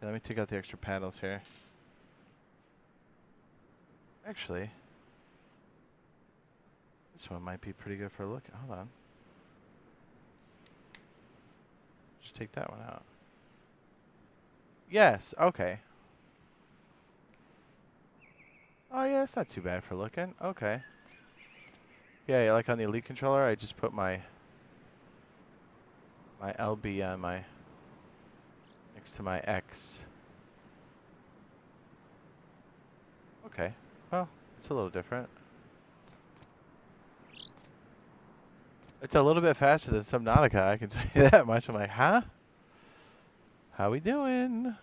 Let me take out the extra paddles here. Actually, this one might be pretty good for a look. Hold on. Just take that one out. Yes, okay. Oh yeah, it's not too bad for looking. Okay. Yeah, like on the Elite controller, I just put my LB on my next to my X. Okay. Well, it's a little different. It's a little bit faster than Subnautica, I can tell you that much. I'm like, huh? How we doing?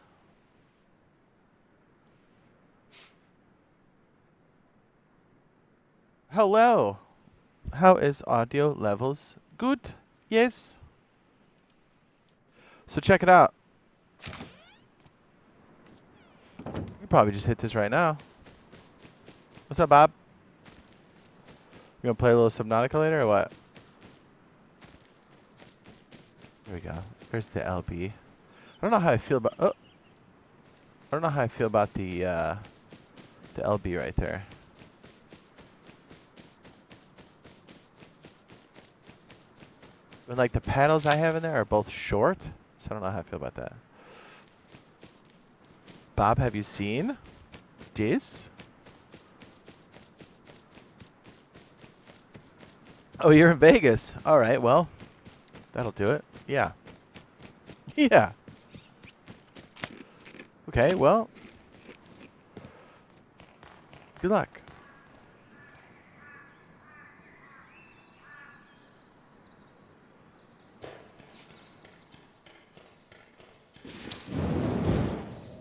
Hello. How is audio levels? Good? Yes? So check it out. You probably just hit this right now. What's up, Bob? You gonna play a little Subnautica later or what? There we go. There's the LB. I don't know how I feel about. Oh, I don't know how I feel about the LB right there. And like the paddles I have in there are both short, so I don't know how I feel about that. Bob, have you seen this? Oh, you're in Vegas. All right, well, that'll do it. Yeah. Yeah. Okay, well, good luck.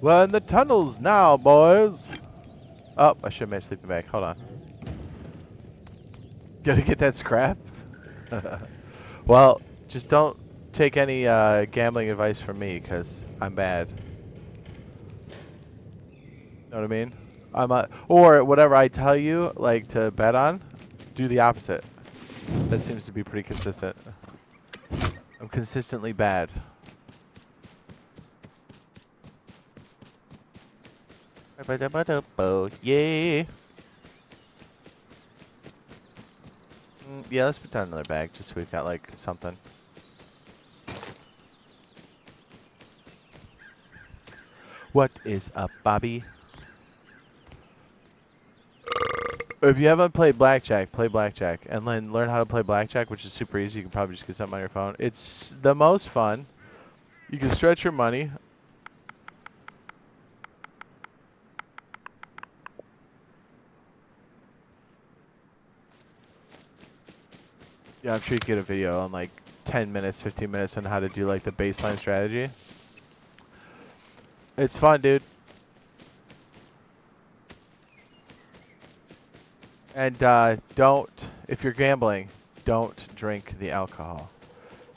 We're in the tunnels now, boys. Oh, I should have made a sleeping bag. Hold on. Gotta get that scrap. Well, just don't take any gambling advice from me, because I'm bad. Know what I mean? Or whatever I tell you, like to bet on, do the opposite. That seems to be pretty consistent. I'm consistently bad. Yeah. Yeah, let's put down another bag just so we've got like something. What is up, Bobby? If you haven't played blackjack, play blackjack, and then learn how to play blackjack, which is super easy. You can probably just get something on your phone. It's the most fun. You can stretch your money. Yeah, I'm sure you can get a video on like 10 minutes, 15 minutes on how to do like the baseline strategy. It's fun, dude. And don't, if you're gambling, don't drink the alcohol.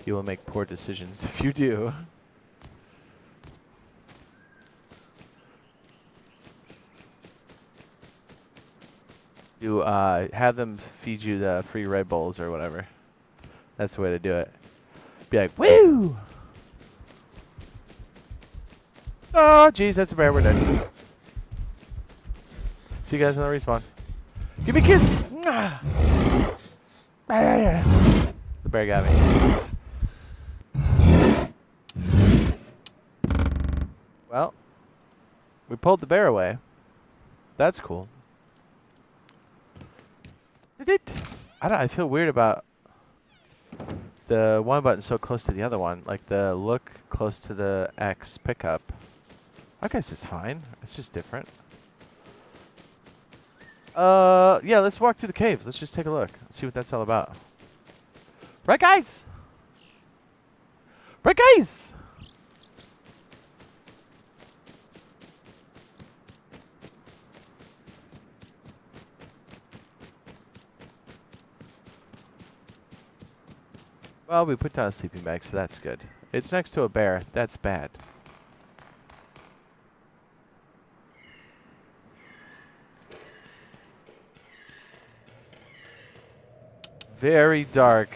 You will make poor decisions if you do. You have them feed you the free Red Bulls or whatever. That's the way to do it. Be like, woo! Oh, jeez, that's a bear. We're dead. See you guys on the respawn. Give me a kiss! The bear got me. Well, we pulled the bear away. That's cool. I feel weird about the one button so close to the other one. Like the look close to the X pickup. I guess it's fine. It's just different. Yeah, let's walk through the caves. Let's just take a look. See what that's all about. Right, guys? Right, guys? Well, we put down a sleeping bag, so that's good. It's next to a bear. That's bad. Very dark.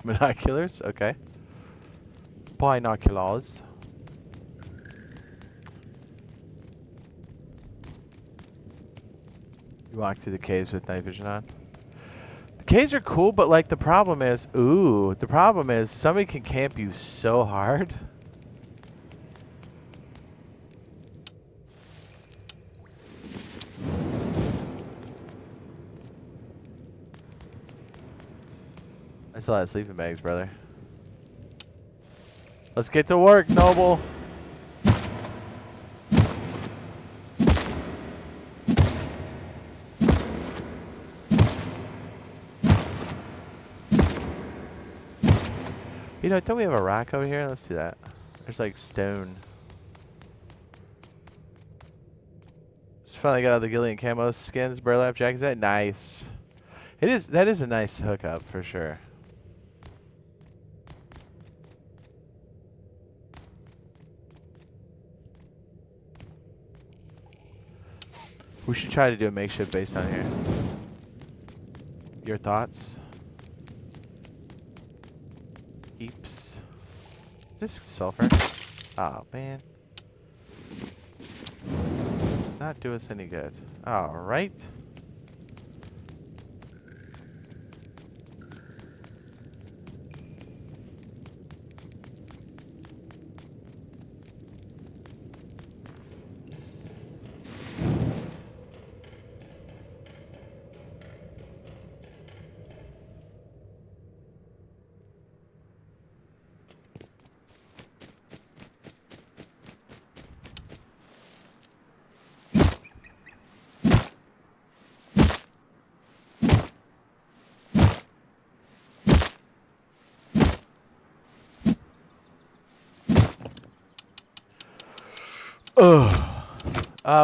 Binoculars, okay. Binoculars. You walk through the caves with night vision on. The caves are cool, but like the problem is, somebody can camp you so hard. That's a lot of sleeping bags, brother. Let's get to work, Noble. You know, don't we have a rock over here? Let's do that. There's like stone. Just finally got all the Gillian camo skins, burlap jackets. That nice. It is. That is a nice hookup for sure. We should try to do a makeshift base down here. Your thoughts? Heaps. Is this sulfur? Oh man. It's not doing us any good. Alright.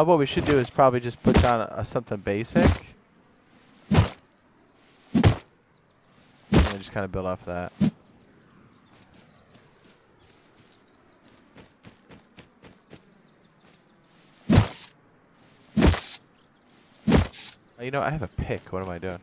What we should do is probably just put down something basic. And then just kind of build off that. You know, I have a pick. What am I doing?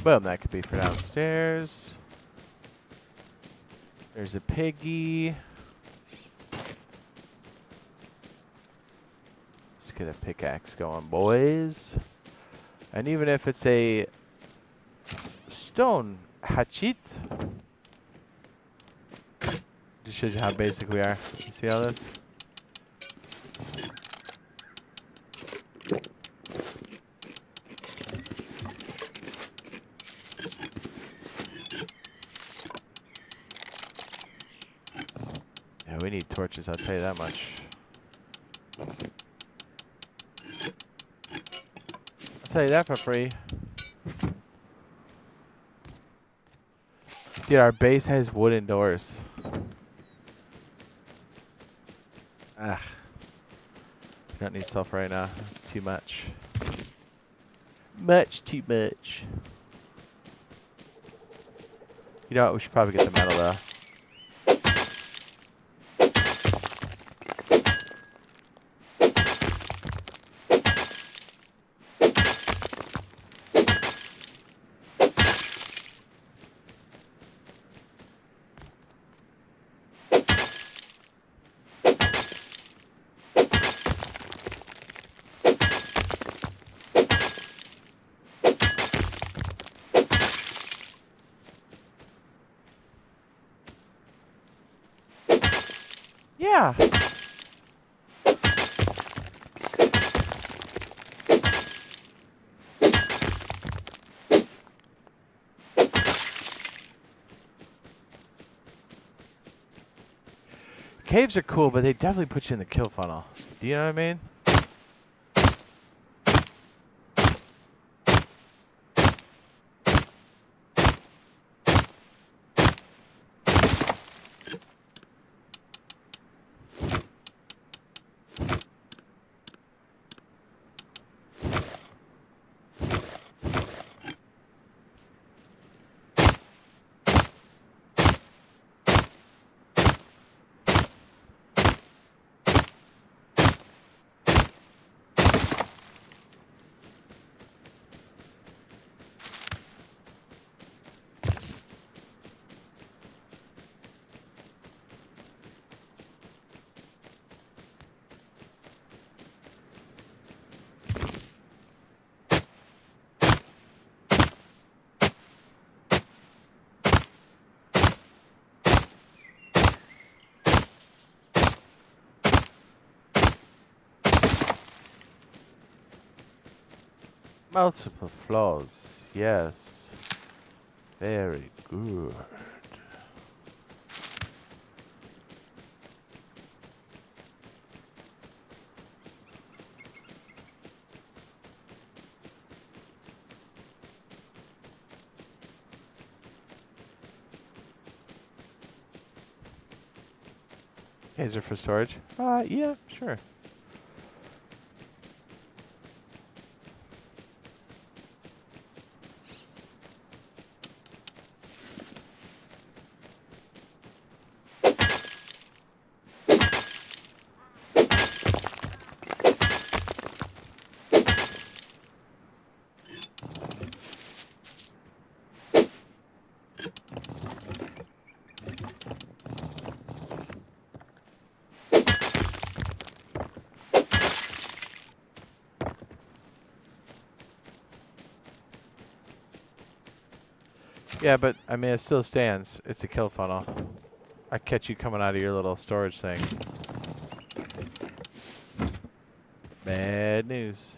Boom, that could be for downstairs. There's a piggy. Let's get a pickaxe going, boys. And even if it's a stone hatchet, just shows you how basic we are. You see all this? We need torches, I'll tell you that much. I'll tell you that for free. Dude, our base has wooden doors. Ah. We don't need sulfur right now. It's too much. Much too much. You know what? We should probably get the metal though. Yeah. Caves are cool, but they definitely put you in the kill funnel. Do you know what I mean? Multiple floors. Yes. Very good. Laser for storage? Yeah, sure. Yeah, but I mean, it still stands. It's a kill funnel. I catch you coming out of your little storage thing. Bad news.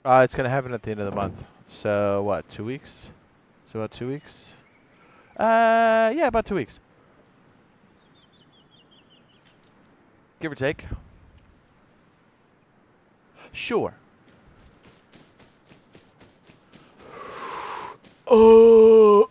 It's gonna happen at the end of the month. So what? 2 weeks? So about 2 weeks? Yeah, about 2 weeks. Give or take. Sure. Oh.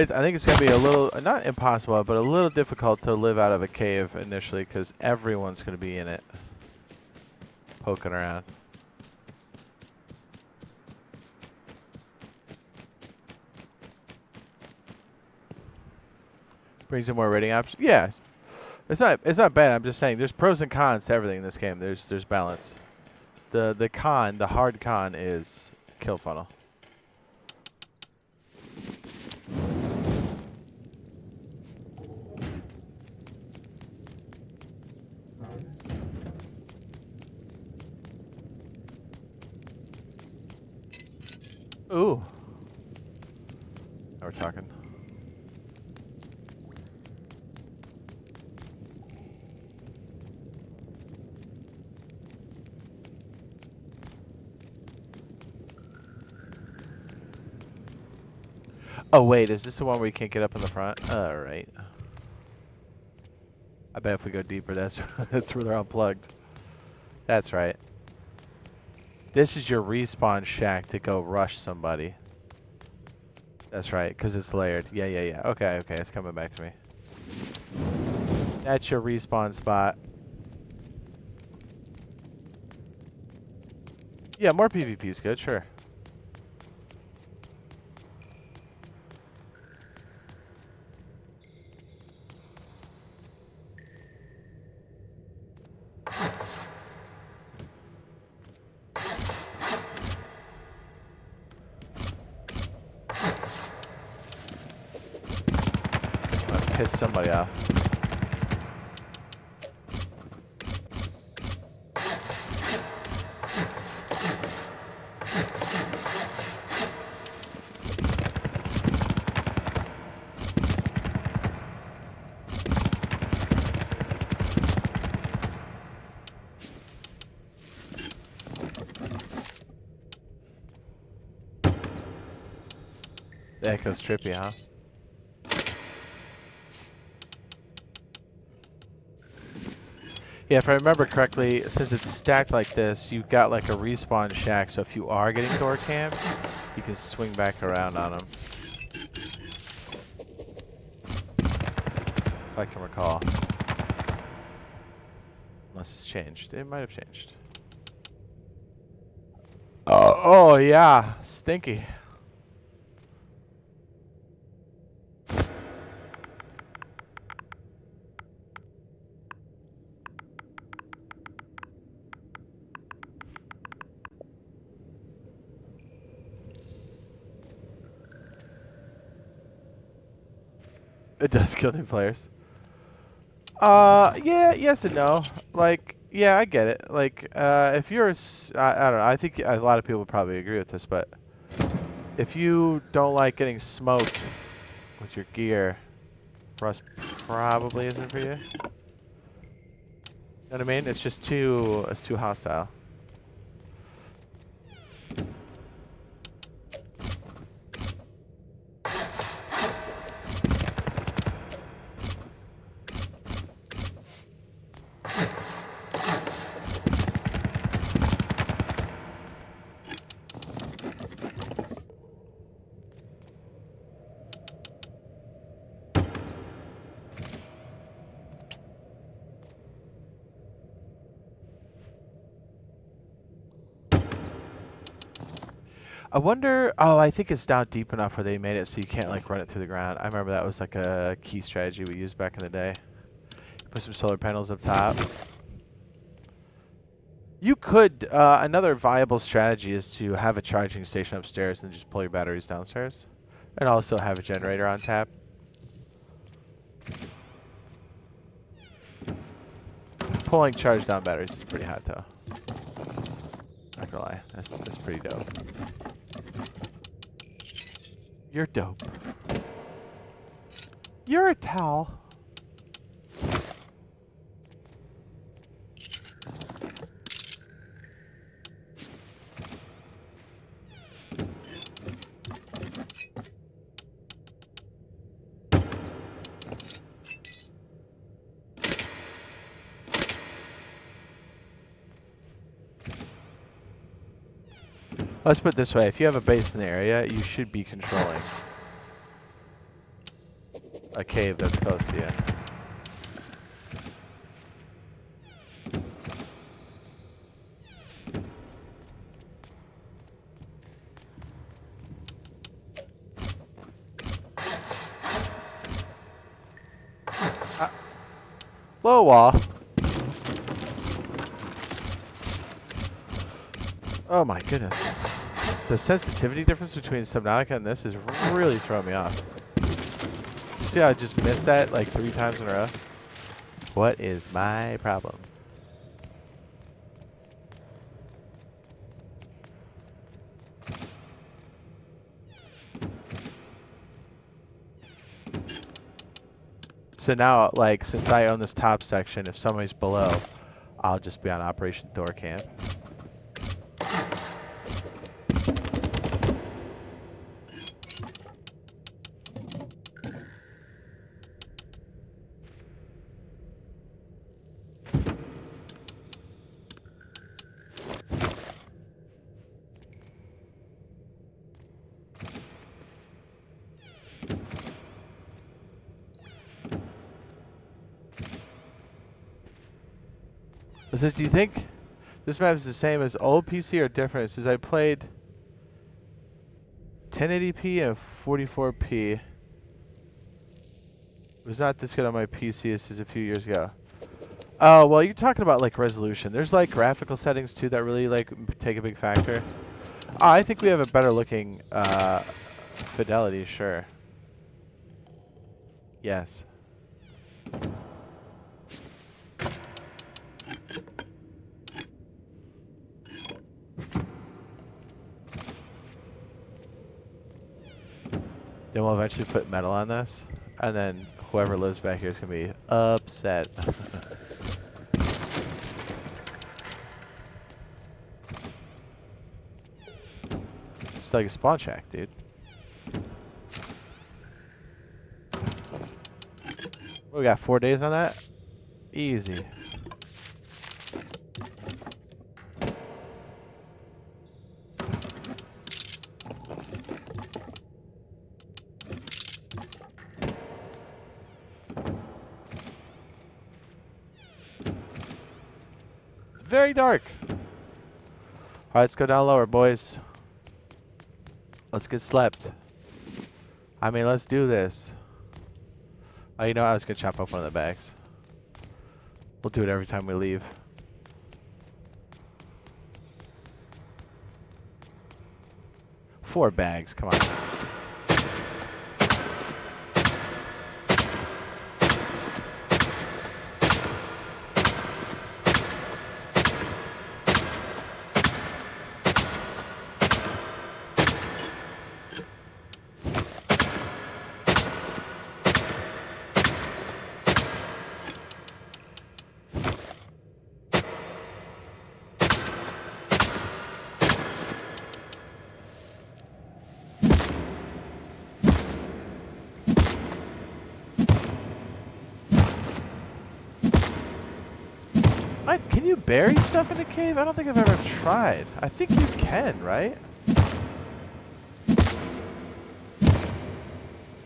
I think it's going to be a little, not impossible, but a little difficult to live out of a cave initially because everyone's going to be in it, poking around. Brings in more rating options. Yeah, it's not bad. I'm just saying there's pros and cons to everything in this game. There's balance. The hard con is kill funnel. Ooh. Now we're talking. Oh wait, is this the one where you can't get up in the front? Alright. I bet if we go deeper, that's that's where they're unplugged. That's right. This is your respawn shack to go rush somebody. That's right, because it's layered. Yeah. Okay, it's coming back to me. That's your respawn spot. Yeah, more PvP is good, sure. I'm gonna piss somebody off. The echo's trippy, huh? Yeah, if I remember correctly, since it's stacked like this, you've got like a respawn shack, so if you are getting door camped, you can swing back around on them. If I can recall. Unless it's changed. It might have changed. Oh yeah, stinky. It does kill new players. Yeah, yes and no. Like, yeah, I get it. Like, if you're, I don't know. I think a lot of people would probably agree with this, but if you don't like getting smoked with your gear, Rust probably isn't for you. You know what I mean? It's just it's too hostile. I wonder. Oh, I think it's down deep enough where they made it so you can't like run it through the ground. I remember that was like a key strategy we used back in the day. Put some solar panels up top. You could. Another viable strategy is to have a charging station upstairs and just pull your batteries downstairs, and also have a generator on tap. Pulling charged down batteries is pretty hot though. Not gonna lie, that's pretty dope. You're dope. You're a towel. Let's put it this way, if you have a base in the area, you should be controlling a cave that's close to you. Low wall. Oh my goodness. The sensitivity difference between Subnautica and this is really throwing me off. You see how I just missed that like 3 times in a row? What is my problem? So now, like, since I own this top section, if somebody's below, I'll just be on Operation Door Camp. It says, do you think this map is the same as old PC or different? It says I played 1080p and 44p. It was not this good on my PC. This is a few years ago. Oh, well, you're talking about like resolution. There's like graphical settings too that really like take a big factor. Oh, I think we have a better looking fidelity, sure. Yes. Then we'll eventually put metal on this, and then whoever lives back here is going to be upset. It's like a spawn shack, dude. We got 4 days on that? Easy. Very dark. Alright, let's go down lower, boys. Let's get slept. I mean, let's do this. Oh, you know, I was going to chop up one of the bags. We'll do it every time we leave. Four bags, come on. Can you bury stuff in a cave? I don't think I've ever tried. I think you can, right?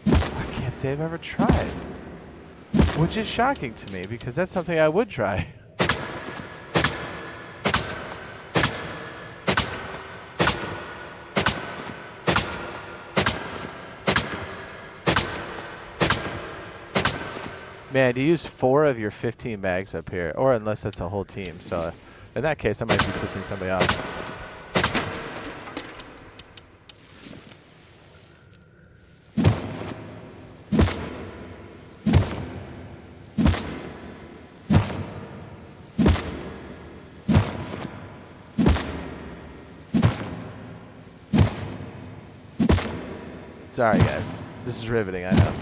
I can't say I've ever tried. Which is shocking to me, because that's something I would try. Man, you use 4 of your 15 bags up here, or unless that's a whole team. So in that case, I might be pissing somebody off. Sorry, guys. This is riveting, I know.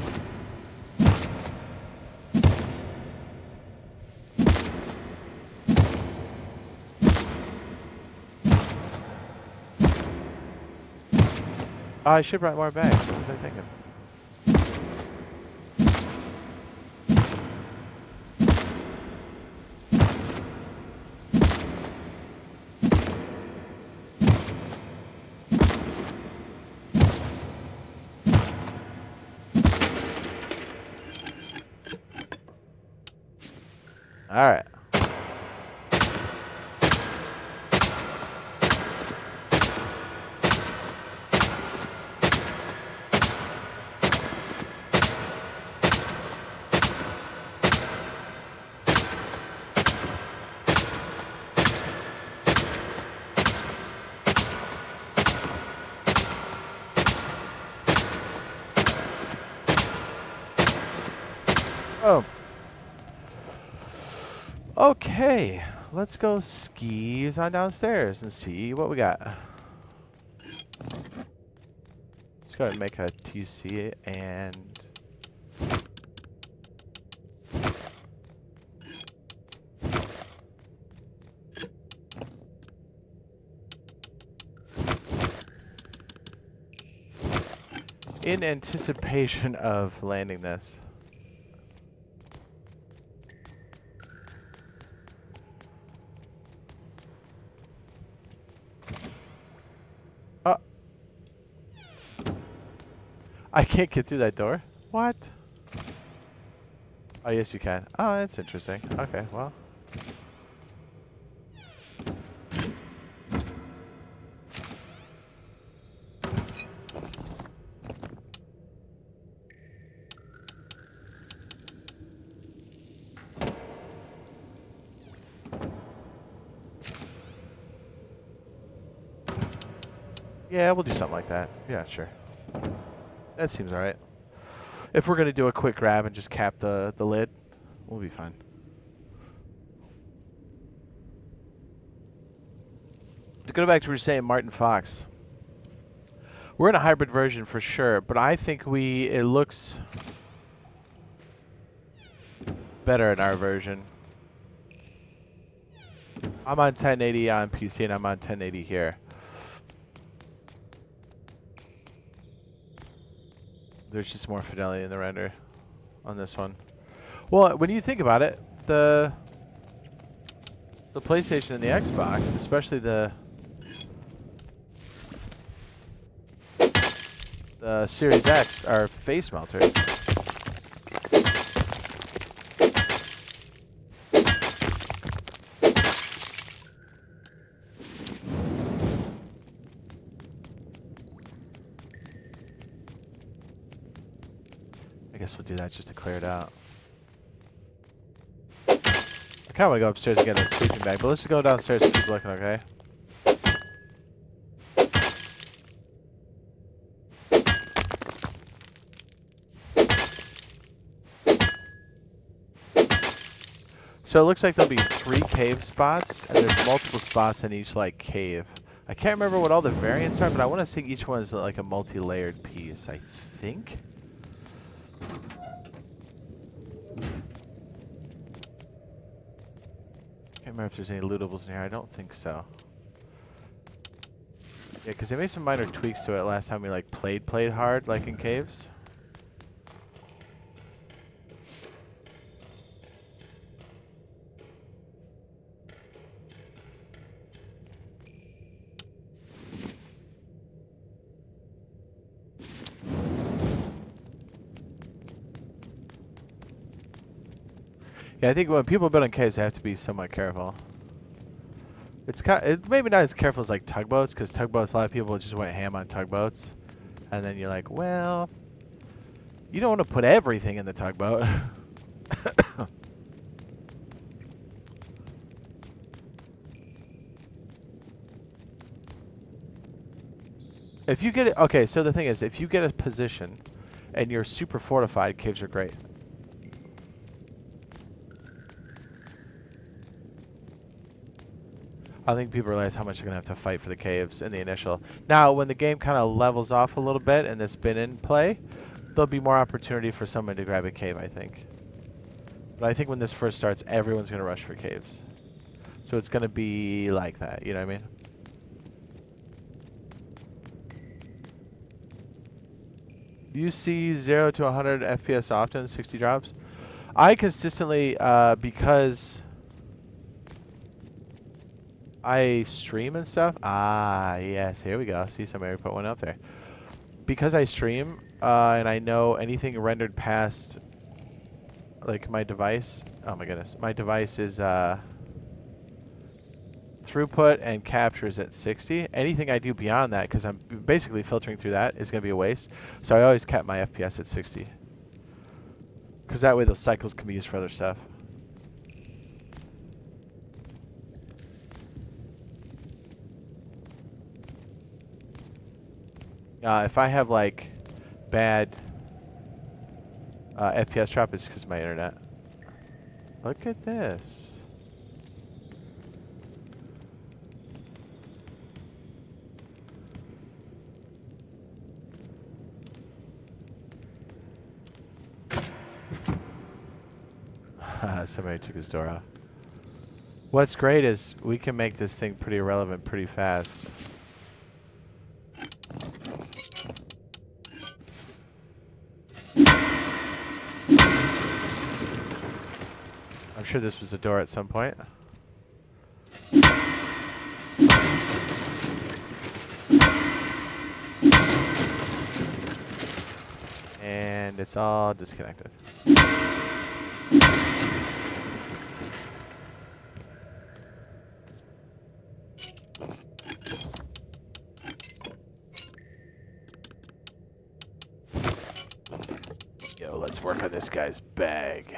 Oh, I should have brought more bags. What was I thinking? All right. Oh. Okay, let's go skis on downstairs and see what we got. Let's go ahead and make a TC and... in anticipation of landing this. I can't get through that door? What? Oh, yes you can. Oh, that's interesting. Okay, well. Yeah, we'll do something like that. Yeah, sure. That seems alright. If we're going to do a quick grab and just cap the lid, we'll be fine. To go back to what you were saying, Martin Fox. We're in a hybrid version for sure, but I think it looks better in our version. I'm on 1080 on PC and I'm on 1080 here. There's just more fidelity in the render on this one. Well, when you think about it, the PlayStation and the Xbox, especially the Series X, are face melters. I guess we'll do that just to clear it out. I kind of want to go upstairs and get a sleeping bag, but let's just go downstairs and keep looking, okay? So it looks like there'll be 3 cave spots, and there's multiple spots in each, like, cave. I can't remember what all the variants are, but I want to say each one is like a multi-layered piece, I think. Can't remember if there's any lootables in here. I don't think so. Yeah, because they made some minor tweaks to it last time we like played hard, like in caves. Yeah, I think when people build in caves, they have to be somewhat careful. It's maybe not as careful as like tugboats, because tugboats, a lot of people just went ham on tugboats, and then you're like, well, you don't want to put everything in the tugboat. If you get it, okay, so the thing is, if you get a position and you're super fortified, caves are great. I think people realize how much they're going to have to fight for the caves in the initial. Now, when the game kind of levels off a little bit and it's been in play, there'll be more opportunity for someone to grab a cave, I think. But I think when this first starts, everyone's going to rush for caves. So it's going to be like that, you know what I mean? You see 0 to 100 FPS often, 60 drops? I consistently, because I stream and stuff. Ah, yes, here we go. See, somebody put one up there. Because I stream, and I know anything rendered past, like, my device. Oh my goodness. My device is, throughput and captures at 60. Anything I do beyond that, because I'm basically filtering through that, is going to be a waste. So I always cap my FPS at 60. Because that way those cycles can be used for other stuff. If I have like bad FPS drop, it's because of my internet. Look at this. Somebody took his door off. What's great is we can make this thing pretty irrelevant pretty fast. I'm sure this was a door at some point. And it's all disconnected. Yo, let's work on this guy's bag.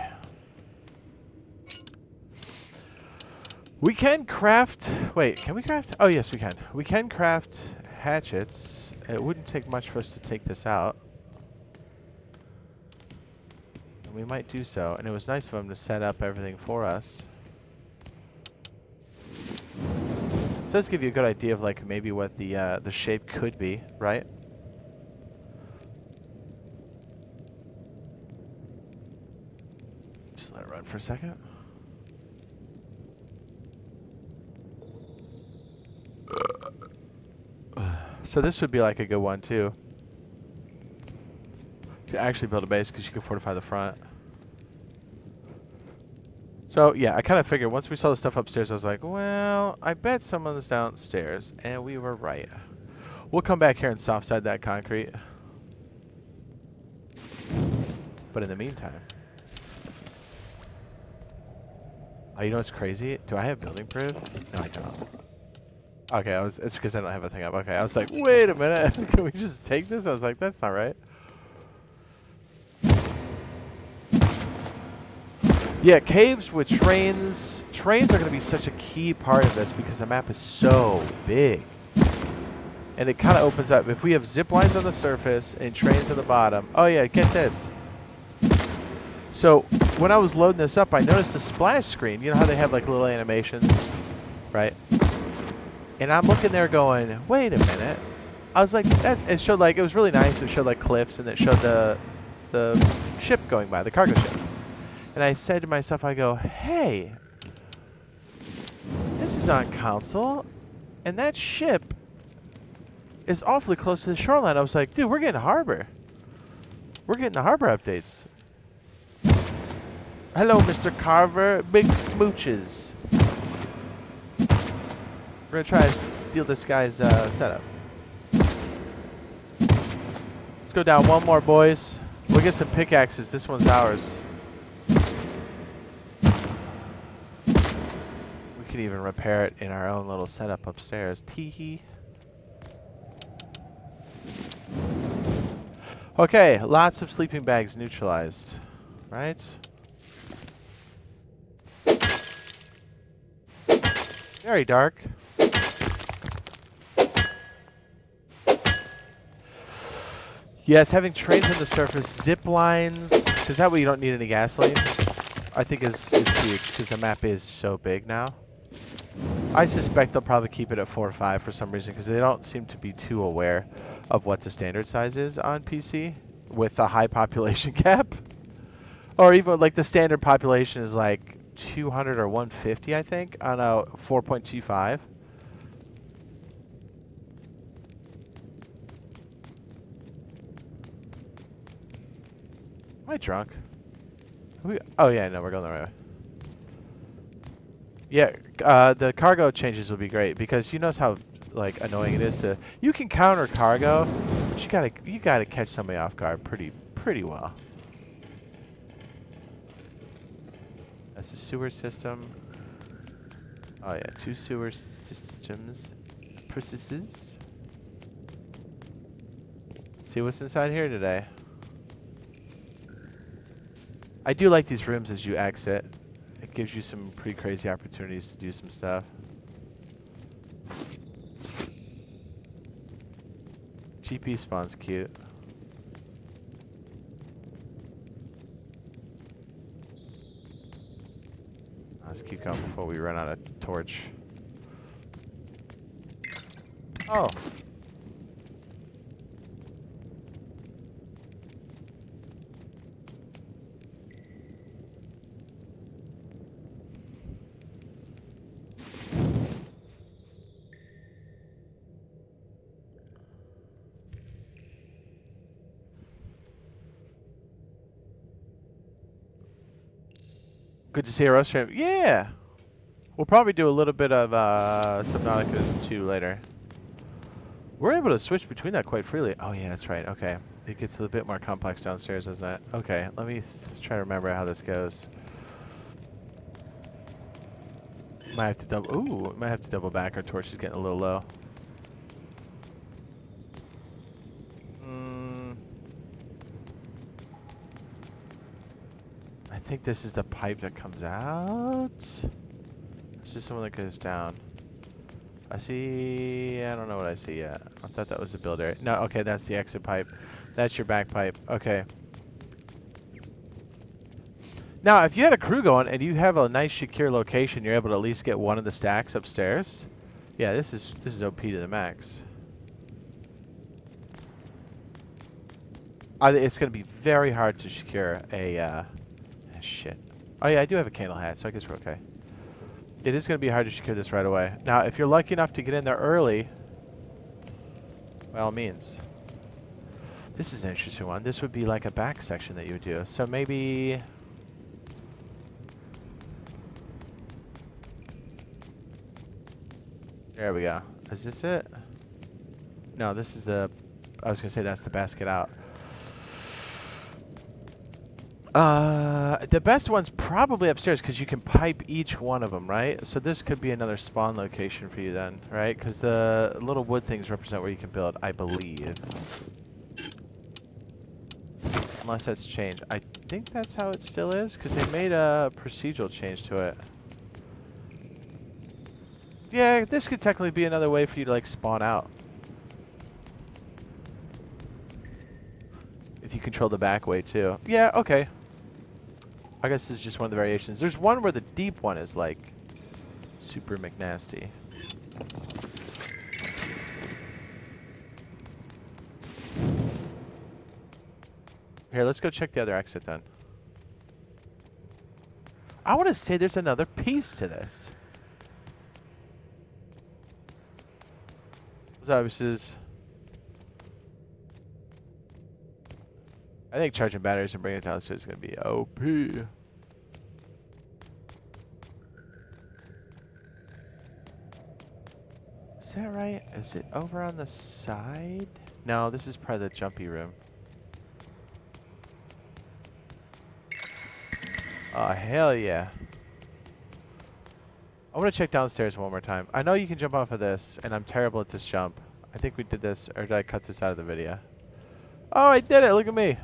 We can craft... Wait, can we craft... Oh, yes, we can. We can craft hatchets. It wouldn't take much for us to take this out. And we might do so. And it was nice of him to set up everything for us. This does give you a good idea of, like, maybe what the shape could be, right? Just let it run for a second. So this would be like a good one too, to actually build a base, because you can fortify the front. So yeah, I kind of figured once we saw the stuff upstairs, I was like, well, I bet someone's downstairs, and we were right. We'll come back here and soft side that concrete. But in the meantime, oh, you know what's crazy? Do I have building proof? No, I don't. Okay, it's because I don't have a thing up. Okay, I was like, wait a minute, can we just take this? I was like, that's not right. Yeah, caves with trains. Trains are going to be such a key part of this because the map is so big. And it kind of opens up. If we have zip lines on the surface and trains on the bottom. Oh yeah, get this. So when I was loading this up, I noticed the splash screen. You know how they have like little animations, right? And I'm looking there going, wait a minute. I was like, it showed like, it was really nice. It showed like cliffs and it showed the ship going by, the cargo ship. And I said to myself, I go, hey, this is on console. And that ship is awfully close to the shoreline. I was like, dude, we're getting a harbor. We're getting the harbor updates. Hello, Mr. Carver. Big smooches. We're going to try to steal this guy's setup. Let's go down one more, boys. We'll get some pickaxes. This one's ours. can even repair it in our own little setup upstairs. Tee-hee. Okay, lots of sleeping bags neutralized, right? Very dark. Yes, having trains on the surface, zip lines, because that way you don't need any gasoline, I think is huge, because the map is so big now. I suspect they'll probably keep it at 4 or 5 for some reason, because they don't seem to be too aware of what the standard size is on PC with a high population cap. Or even like the standard population is like 200 or 150, I think, on a 4.25. Am I drunk? Oh yeah, no, we're going the right way. Yeah, the cargo changes will be great because you notice how like annoying it is to. You can counter cargo, but you gotta catch somebody off guard pretty well. That's the sewer system. Oh yeah, 2 sewer systems. Processes. See what's inside here today. I do like these rooms as you exit. It gives you some pretty crazy opportunities to do some stuff. GP spawn's cute. Let's keep going before we run out of torch. Oh. Good to see a roast stream. Yeah. We'll probably do a little bit of Subnautica 2 later. We're able to switch between that quite freely. Oh yeah, that's right. Okay. It gets a bit more complex downstairs, doesn't it? Okay, let me try to remember how this goes. Might have to double. Ooh, might have to double back. Our torch is getting a little low. I think this is the pipe that comes out. This is the one that goes down. I see. I don't know what I see yet. I thought that was the build area. No, okay, that's the exit pipe. That's your back pipe. Okay. Now, if you had a crew going and you have a nice secure location, you're able to at least get one of the stacks upstairs. Yeah, this is OP to the max. It's going to be very hard to secure a shit. Oh yeah, I do have a candle hat, so I guess we're okay. It is going to be hard to secure this right away. Now, if you're lucky enough to get in there early, by all means. This is an interesting one. This would be like a back section that you would do. So maybe... There we go. Is this it? No, this is the... I was going to say that's the basket out. The best one's probably upstairs because you can pipe each one of them, right? So this could be another spawn location for you then, right? Because the little wood things represent where you can build, I believe. Unless that's changed. I think that's how it still is because they made a procedural change to it. Yeah, this could technically be another way for you to like spawn out. If you control the back way too. Yeah, okay. I guess this is just one of the variations. There's one where the deep one is like super McNasty. Here, let's go check the other exit then. I want to say there's another piece to this. So this is... I think charging batteries and bringing it downstairs is going to be OP. Is that right? Is it over on the side? No, this is probably the jumpy room. Oh, hell yeah. I want to check downstairs one more time. I know you can jump off of this, and I'm terrible at this jump. I think we did this, or did I cut this out of the video? Oh, I did it! Look at me!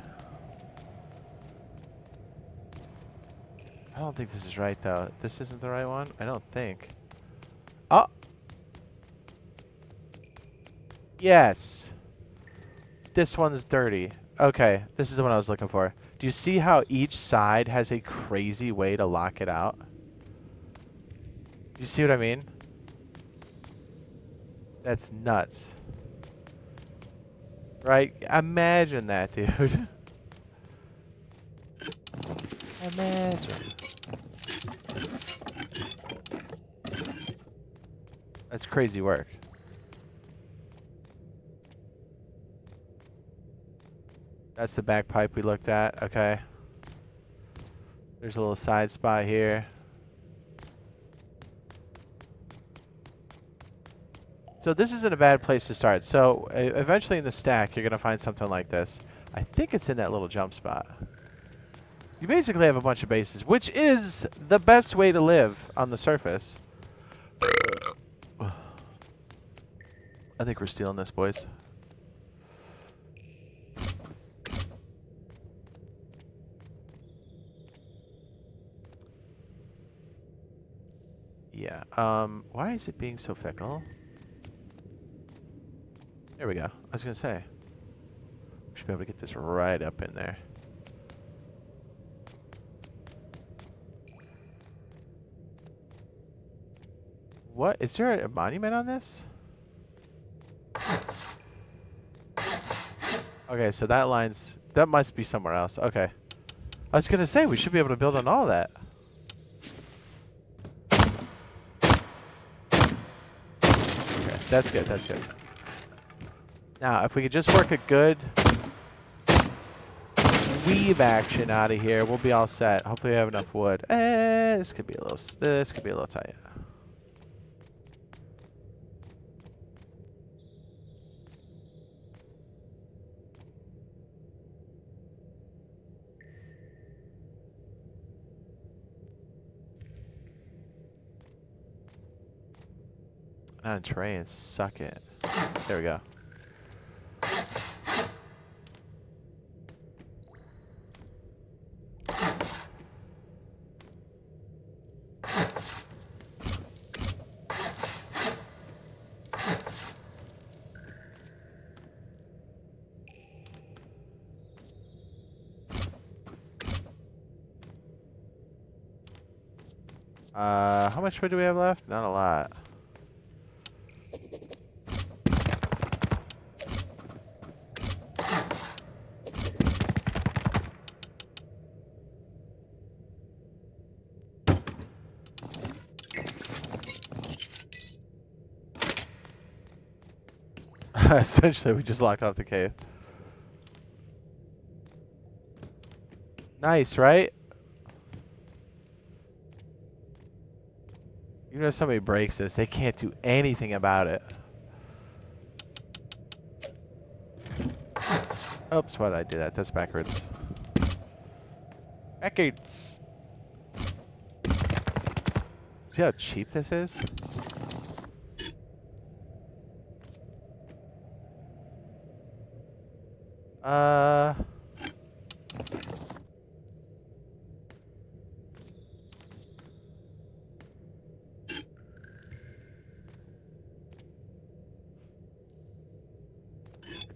I don't think this is right, though. This isn't the right one? I don't think. Oh! Yes! This one's dirty. Okay, this is the one I was looking for. Do you see how each side has a crazy way to lock it out? You see what I mean? That's nuts. Right? Imagine that, dude. Imagine. That's crazy work. That's the back pipe we looked at. Okay. There's a little side spot here. So this isn't a bad place to start. So eventually in the stack, you're going to find something like this. I think it's in that little jump spot. You basically have a bunch of bases, which is the best way to live on the surface. I think we're stealing this, boys. Yeah. Why is it being so fickle? There we go. I was going to say. We should be able to get this right up in there. What? Is there a monument on this? Okay, so that line's... That must be somewhere else. Okay. I was going to say, we should be able to build on all that. Okay, that's good, that's good. Now, if we could just work a good weave action out of here, we'll be all set. Hopefully we have enough wood. This could be a little tight. On tray and suck it. There we go. How much wood do we have left? Not a lot. Essentially, we just locked off the cave. Nice, right? Even if somebody breaks this, they can't do anything about it. Oops, why did I do that? That's backwards. Backwards! See how cheap this is? I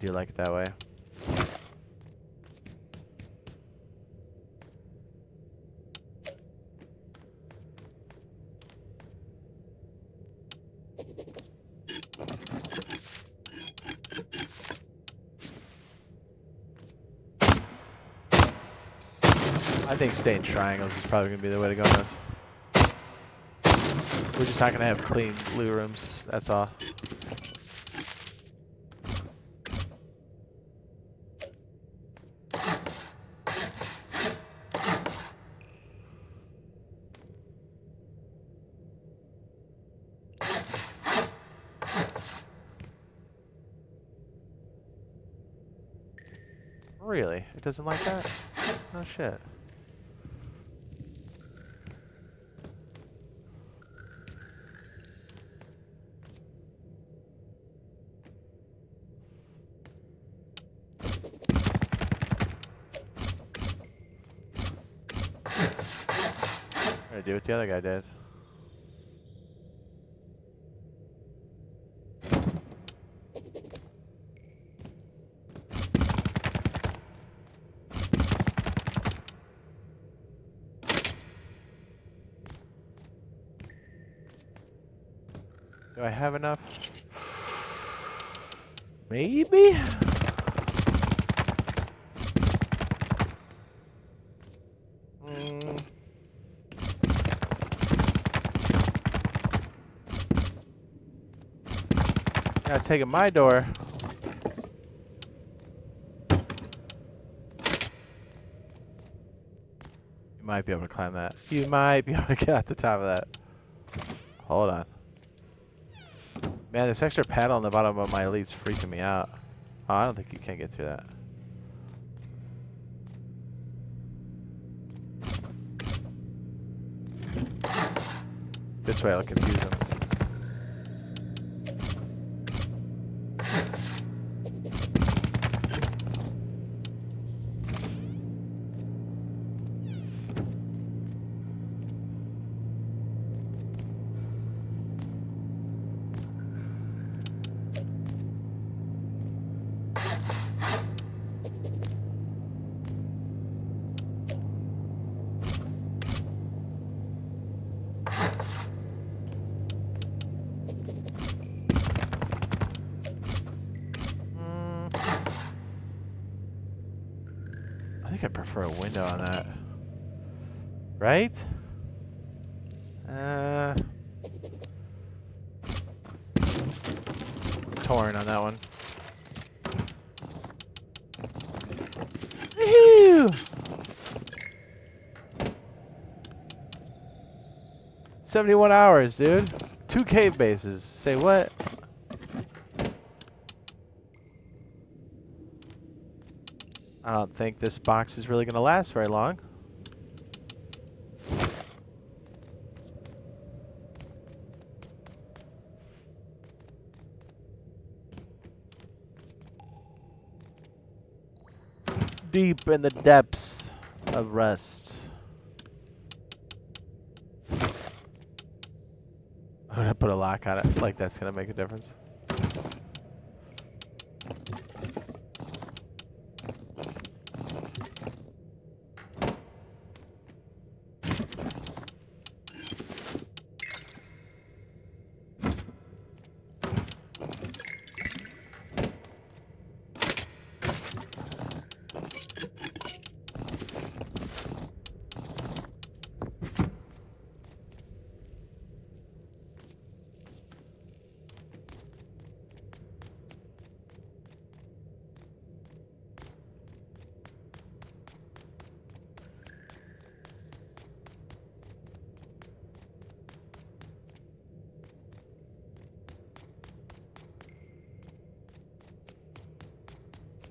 do like it that way. I think staying triangles is probably going to be the way to go on this. We're just not going to have clean blue rooms, that's all. Really? It doesn't like that? Oh shit. Trying to do what the other guy did. Do I have enough? Maybe? Gotta take it my door. You might be able to climb that. You might be able to get at the top of that. Hold on. Man, this extra panel on the bottom of my elite's freaking me out. Oh, I don't think you can get through that. This way I'll confuse him. I think I prefer a window on that. Right? Torn on that one. Woohoo! 71 hours, dude. 2 cave bases. Say what? I don't think this box is really going to last very long. Deep in the depths of rust. I'm gonna put a lock on it, like that's gonna make a difference.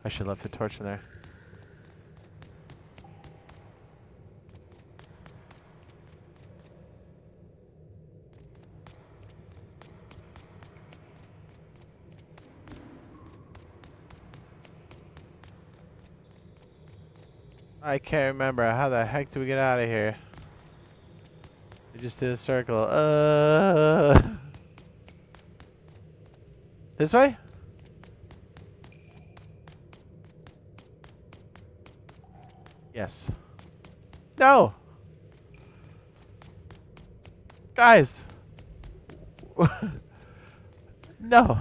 I should have left the torch in there. I can't remember. How the heck do we get out of here? We just did a circle. This way? Yes. No! Guys! No!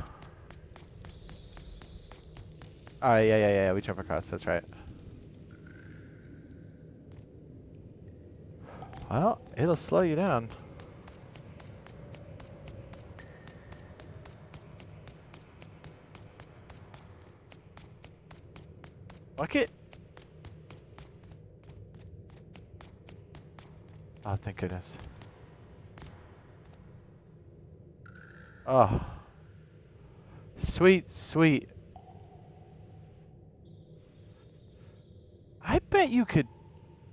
Alright, yeah, we jump across, that's right. Well, it'll slow you down. Bucket? Oh, thank goodness. Oh. Sweet, sweet. I bet you could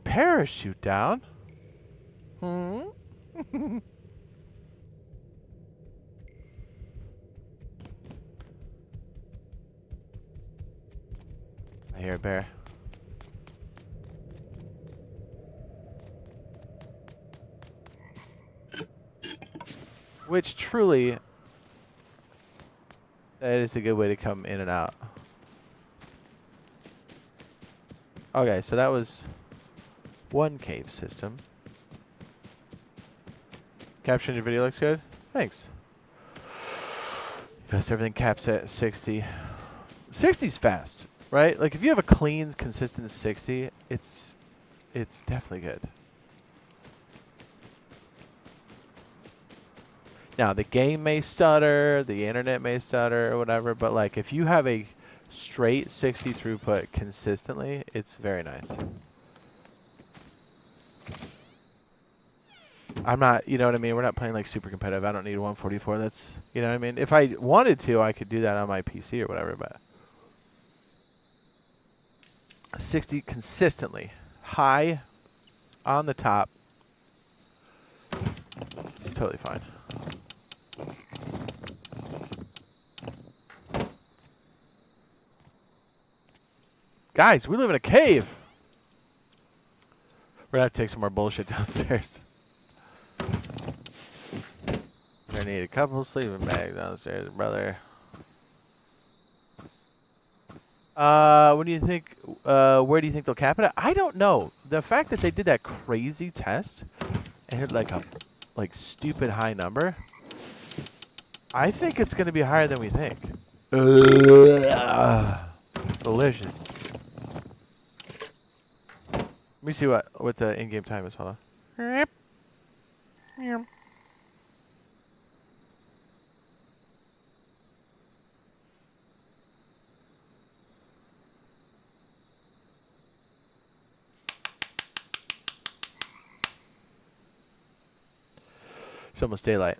parachute down. Hmm? I hear a bear. Which truly, that is a good way to come in and out. Okay, so that was one cave system. Capturing your video looks good? Thanks. Yes, everything caps at 60. 60's fast, right? Like if you have a clean, consistent 60, it's definitely good. Now, the game may stutter, the internet may stutter, or whatever, but like if you have a straight 60 throughput consistently, it's very nice. I'm not, you know what I mean? We're not playing like super competitive. I don't need a 144. That's, you know what I mean? If I wanted to, I could do that on my PC or whatever, but 60 consistently, high, on the top, it's totally fine. Guys, we live in a cave. We're gonna have to take some more bullshit downstairs. I need a couple sleeping bags downstairs, brother. What do you think? Where do you think they'll cap it at? I don't know. The fact that they did that crazy test and hit like a stupid high number, I think it's gonna be higher than we think. Delicious. Let me see what the in-game time is. Hold on. It's almost daylight.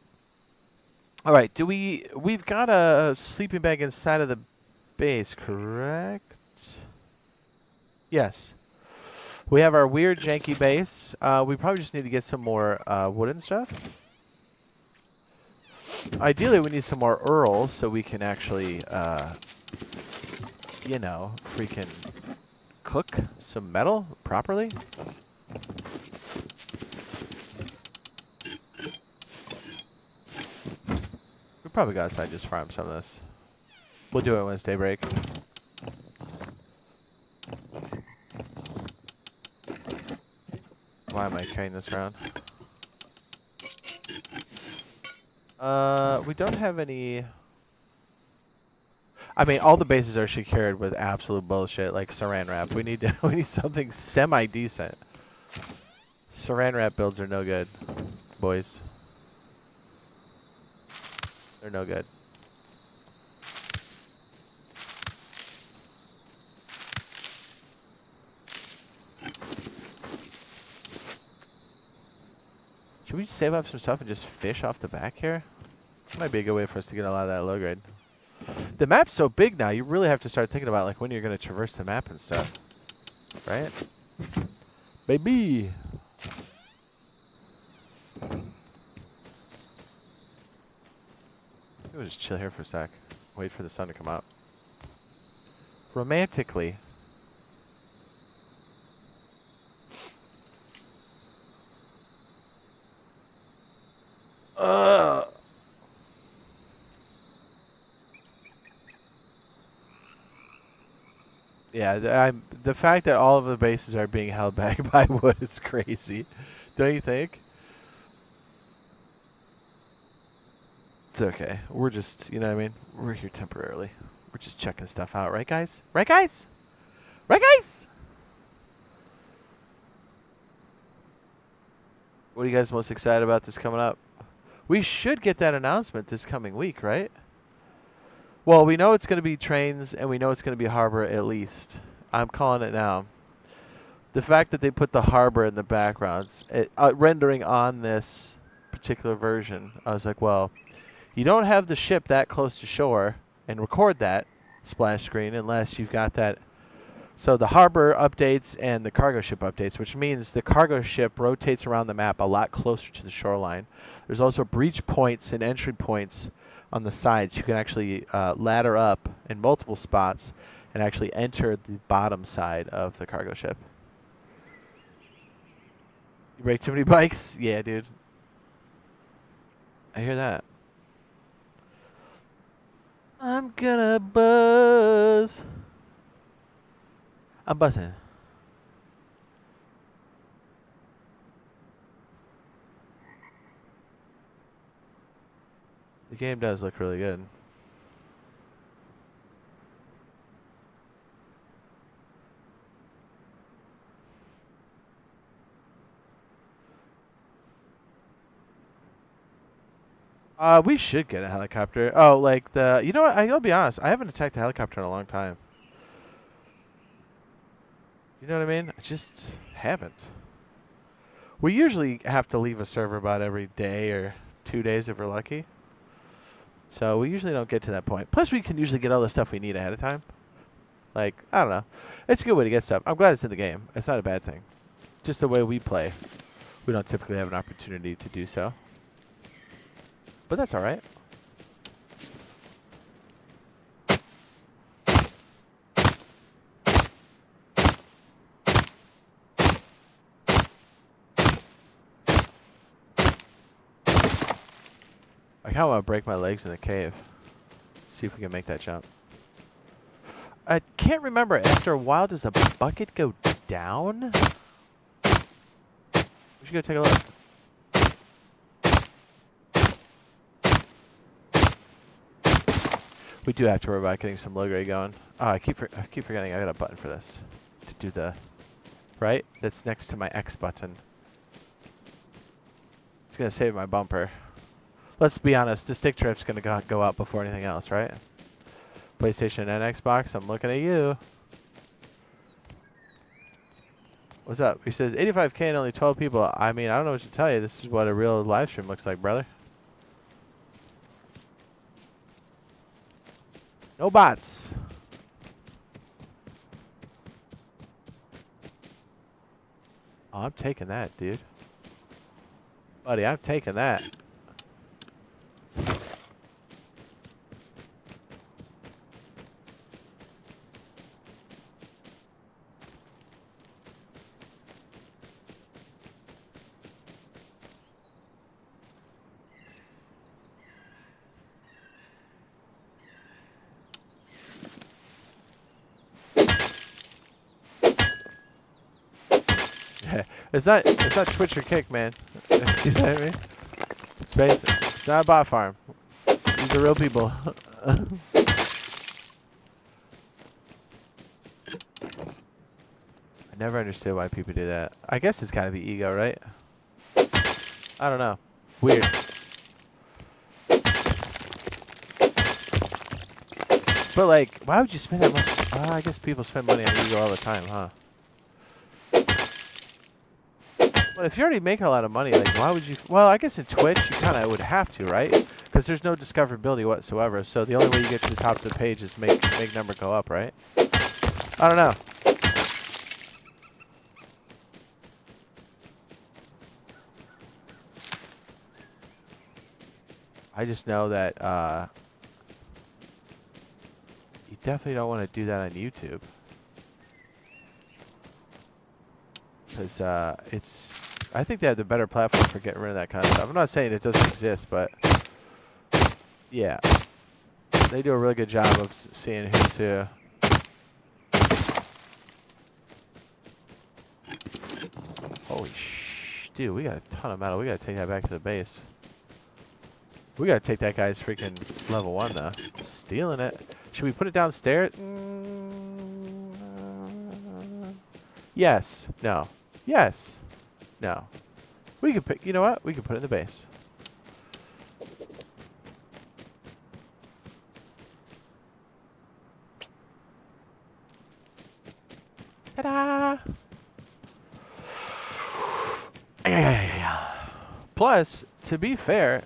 All right, we've got a sleeping bag inside of the base, correct? Yes. We have our weird janky base. We probably just need to get some more wooden stuff. Ideally, we need some more Earl so we can actually, you know, freaking cook some metal properly. We probably go outside and just farm some of this. We'll do it when it's daybreak. Why am I carrying this around? We don't have any... I mean, all the bases are secured with absolute bullshit, like saran wrap. We need something semi-decent. Saran wrap builds are no good, boys. They're no good. Should we save up some stuff and just fish off the back here? That might be a good way for us to get a lot of that low grade. The map's so big now, you really have to start thinking about like when you're going to traverse the map and stuff. Right? Baby! We'll just chill here for a sec. Wait for the sun to come up. Romantically. Yeah, the fact that all of the bases are being held back by wood is crazy. Don't you think? It's okay. We're just, you know what I mean? We're here temporarily. We're just checking stuff out, right guys? Right guys? Right guys? What are you guys most excited about this coming up? We should get that announcement this coming week, right? Well, we know it's going to be trains, and we know it's going to be harbor at least. I'm calling it now. The fact that they put the harbor in the background, rendering on this particular version, I was like, well, you don't have the ship that close to shore and record that splash screen unless you've got that. So the harbor updates and the cargo ship updates, which means the cargo ship rotates around the map a lot closer to the shoreline. There's also breach points and entry points on the sides. You can actually ladder up in multiple spots and actually enter the bottom side of the cargo ship. You break too many bikes? Yeah, dude. I hear that. I'm gonna buzz. I'm buzzing. The game does look really good. We should get a helicopter. Oh, like the... You know what? I'll be honest. I haven't attacked a helicopter in a long time. You know what I mean? I just haven't. We usually have to leave a server about every day or 2 days if we're lucky. So we usually don't get to that point. Plus, we can usually get all the stuff we need ahead of time. Like, I don't know. It's a good way to get stuff. I'm glad it's in the game. It's not a bad thing. Just the way we play. We don't typically have an opportunity to do so. But that's all right. I kind of want to break my legs in the cave. See if we can make that jump. I can't remember. After a while, does the bucket go down? We should go take a look. We do have to worry about getting some low grade going. Oh, I keep forgetting I got a button for this. To do the... Right? That's next to my X button. It's going to save my bumper. Let's be honest, the stick drift's going to go out before anything else, right? PlayStation and Xbox, I'm looking at you. What's up? He says 85K and only 12 people. I mean, I don't know what to tell you. This is what a real live stream looks like, brother. No bots. Oh, I'm taking that, dude. Buddy, I'm taking that. It's not Twitch or Kick, man. You know what I mean? It's not a bot farm. These are real people. I never understood why people do that. I guess it's gotta be ego, right? I don't know. Weird. But like, why would you spend that much? I guess people spend money on ego all the time, huh? But if you're already making a lot of money, like, why would you... Well, I guess in Twitch, you kind of would have to, right? Because there's no discoverability whatsoever. So the only way you get to the top of the page is make number go up, right? I don't know. I just know that you definitely don't want to do that on YouTube. Because it's... I think they have the better platform for getting rid of that kind of stuff. I'm not saying it doesn't exist, but yeah, they do a really good job of seeing who's who. Holy dude, we got a ton of metal. We gotta take that back to the base. We gotta take that guy's freaking level 1 though. Stealing it. Should we put it downstairs? Yes. No. Yes. No. We could pick, you know what? We could put it in the base. Ta-da! Plus, to be fair,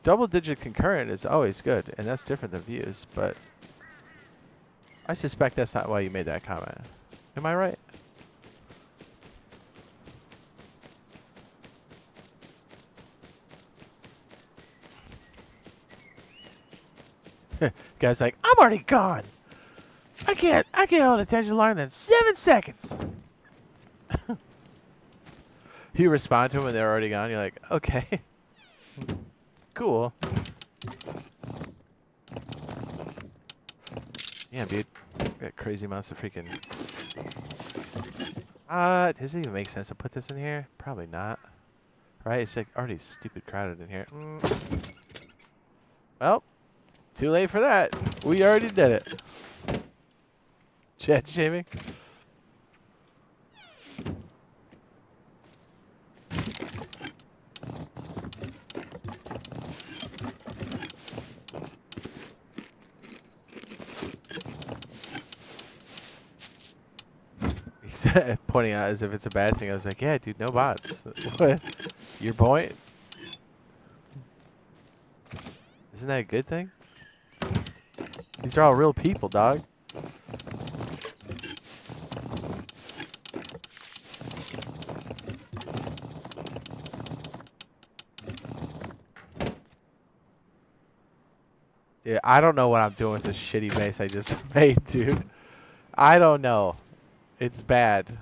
double-digit concurrent is always good, and that's different than views, but I suspect that's not why you made that comment. Am I right? Guy's like, I'm already gone. I can't hold attention longer than 7 seconds. You respond to them when they're already gone. You're like, okay. Cool. Yeah, dude. Got crazy amounts of freaking... does it even make sense to put this in here? Probably not. Right? It's like already stupid crowded in here. Well, too late for that. We already did it. Chat shaming. Pointing out as if it's a bad thing. I was like, yeah, dude, no bots. What? Your point? Isn't that a good thing? These are all real people, dog. Dude, I don't know what I'm doing with this shitty base I just made, dude. I don't know. It's bad.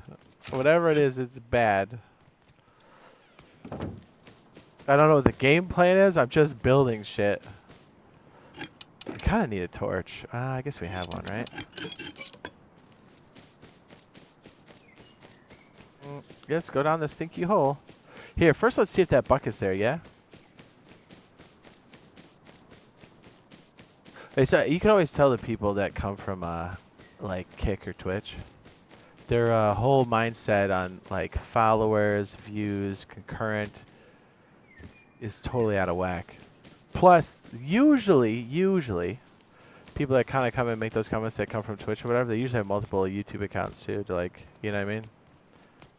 Whatever it is, it's bad. I don't know what the game plan is. I'm just building shit. I kind of need a torch. I guess we have one, right? Let's go down the stinky hole. Here, first let's see if that bucket's there, yeah? Hey, so you can always tell the people that come from, like, Kick or Twitch. Their whole mindset on, like, followers, views, concurrent is totally out of whack. Plus, usually, people that kind of come and make those comments that come from Twitch or whatever, they usually have multiple YouTube accounts too, to like, you know what I mean?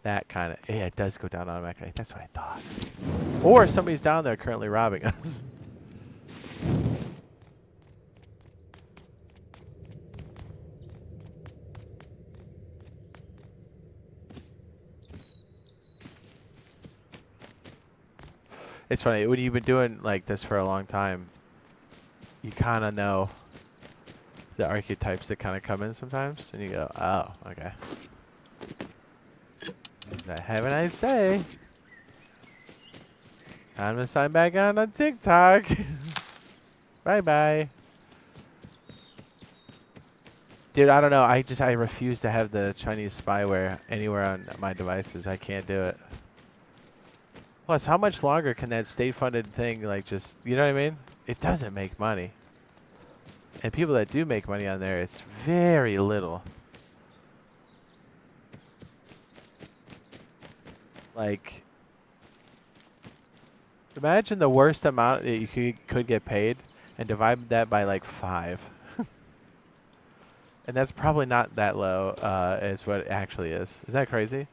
That kind of, yeah, it does go down automatically. That's what I thought. Or somebody's down there currently robbing us. It's funny, when you've been doing like this for a long time, you kind of know the archetypes that kind of come in sometimes, and you go, oh, okay. Have a nice day. Time to sign back on TikTok. Bye-bye. Dude, I don't know. I refuse to have the Chinese spyware anywhere on my devices. I can't do it. Plus, how much longer can that state-funded thing, like, just, you know what I mean? It doesn't make money. And people that do make money on there, it's very little. Like, imagine the worst amount that you could get paid and divide that by, like, 5. And that's probably not that low as what it actually is. Is that crazy?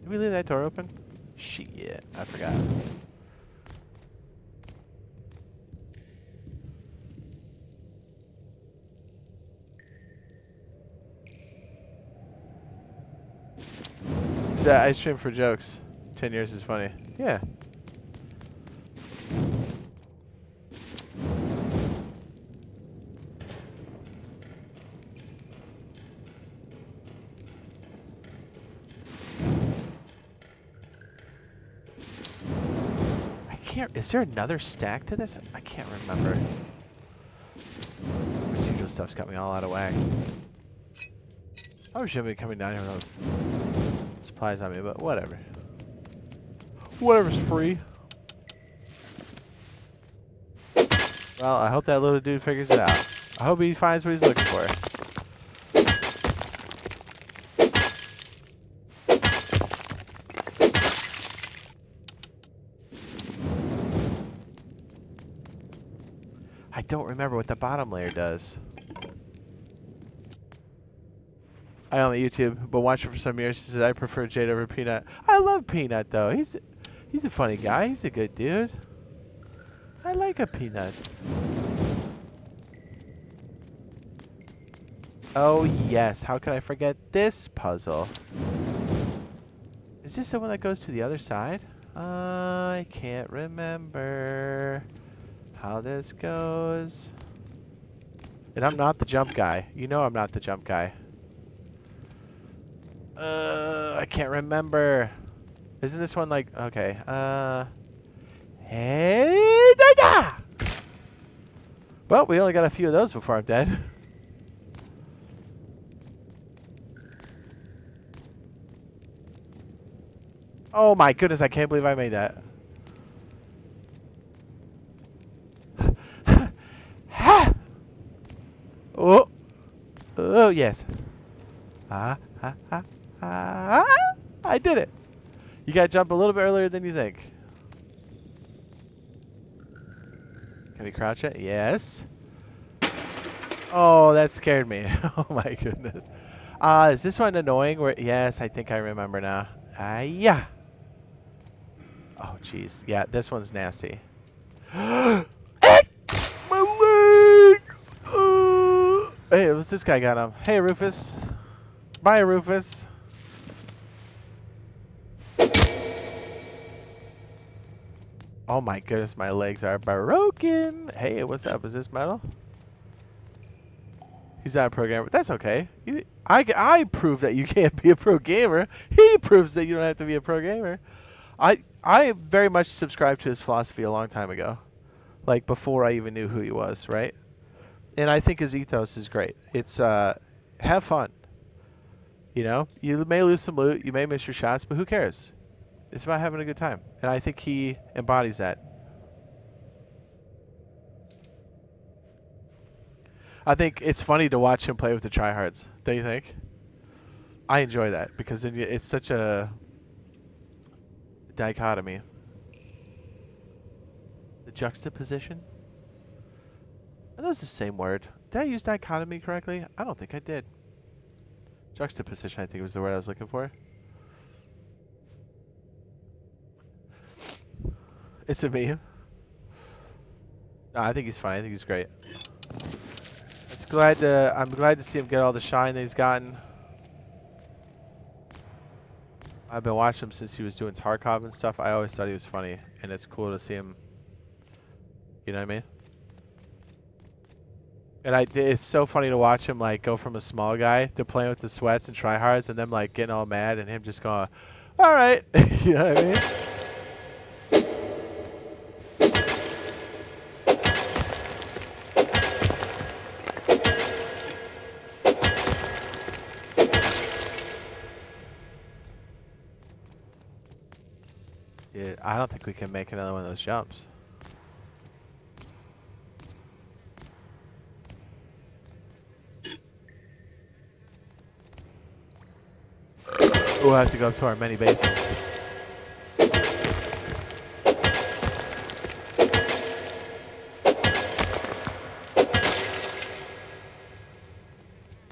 Did we leave that door open? Shit, I forgot. I stream for jokes. 10 years is funny. Yeah. Is there another stack to this? I can't remember. Procedural stuff's got me all out of whack. I shouldn't be coming down here with those supplies on me, but whatever. Whatever's free. Well, I hope that little dude figures it out. I hope he finds what he's looking for. I don't remember what the bottom layer does. I own YouTube, but watched it for some years. He said I prefer Jade over Peanut. I love Peanut though. He's a funny guy. He's a good dude. I like a Peanut. Oh yes, how could I forget this puzzle? Is this the one that goes to the other side? I can't remember how this goes. And I'm not the jump guy. You know I'm not the jump guy. I can't remember. Isn't this one like... Okay, Hey, da-da! Well, we only got a few of those before I'm dead. Oh my goodness, I can't believe I made that. Ha! Oh! Oh, yes. Ah, ah, ah, ah! I did it! You gotta jump a little bit earlier than you think. Can we crouch it? Yes. Oh, that scared me. Oh my goodness. Is this one annoying? Yes, I think I remember now. Yeah. Oh, jeez. Yeah, this one's nasty. My legs! Hey, it was this guy got him. Hey, Rufus. Bye, Rufus. Oh my goodness, my legs are broken. Hey, what's up? Is this metal? He's not a pro gamer. That's okay. I prove that you can't be a pro gamer. He proves that you don't have to be a pro gamer. I very much subscribed to his philosophy a long time ago. Like before I even knew who he was, right? And I think his ethos is great. It's have fun. You know, you may lose some loot, you may miss your shots, but who cares? It's about having a good time. And I think he embodies that. I think it's funny to watch him play with the tryhards. Don't you think? I enjoy that because it's such a dichotomy. The juxtaposition? I know it's the same word. Did I use dichotomy correctly? I don't think I did. Juxtaposition, I think was the word I was looking for. It's a meme. No, I think he's fine. I think he's great. I'm glad to see him get all the shine that he's gotten. I've been watching him since he was doing Tarkov and stuff. I always thought he was funny, and it's cool to see him. You know what I mean? And it's so funny to watch him like go from a small guy to playing with the sweats and tryhards, and them like getting all mad, and him just going, "All right," you know what I mean? Yeah, I don't think we can make another one of those jumps. We'll have to go up to our many bases.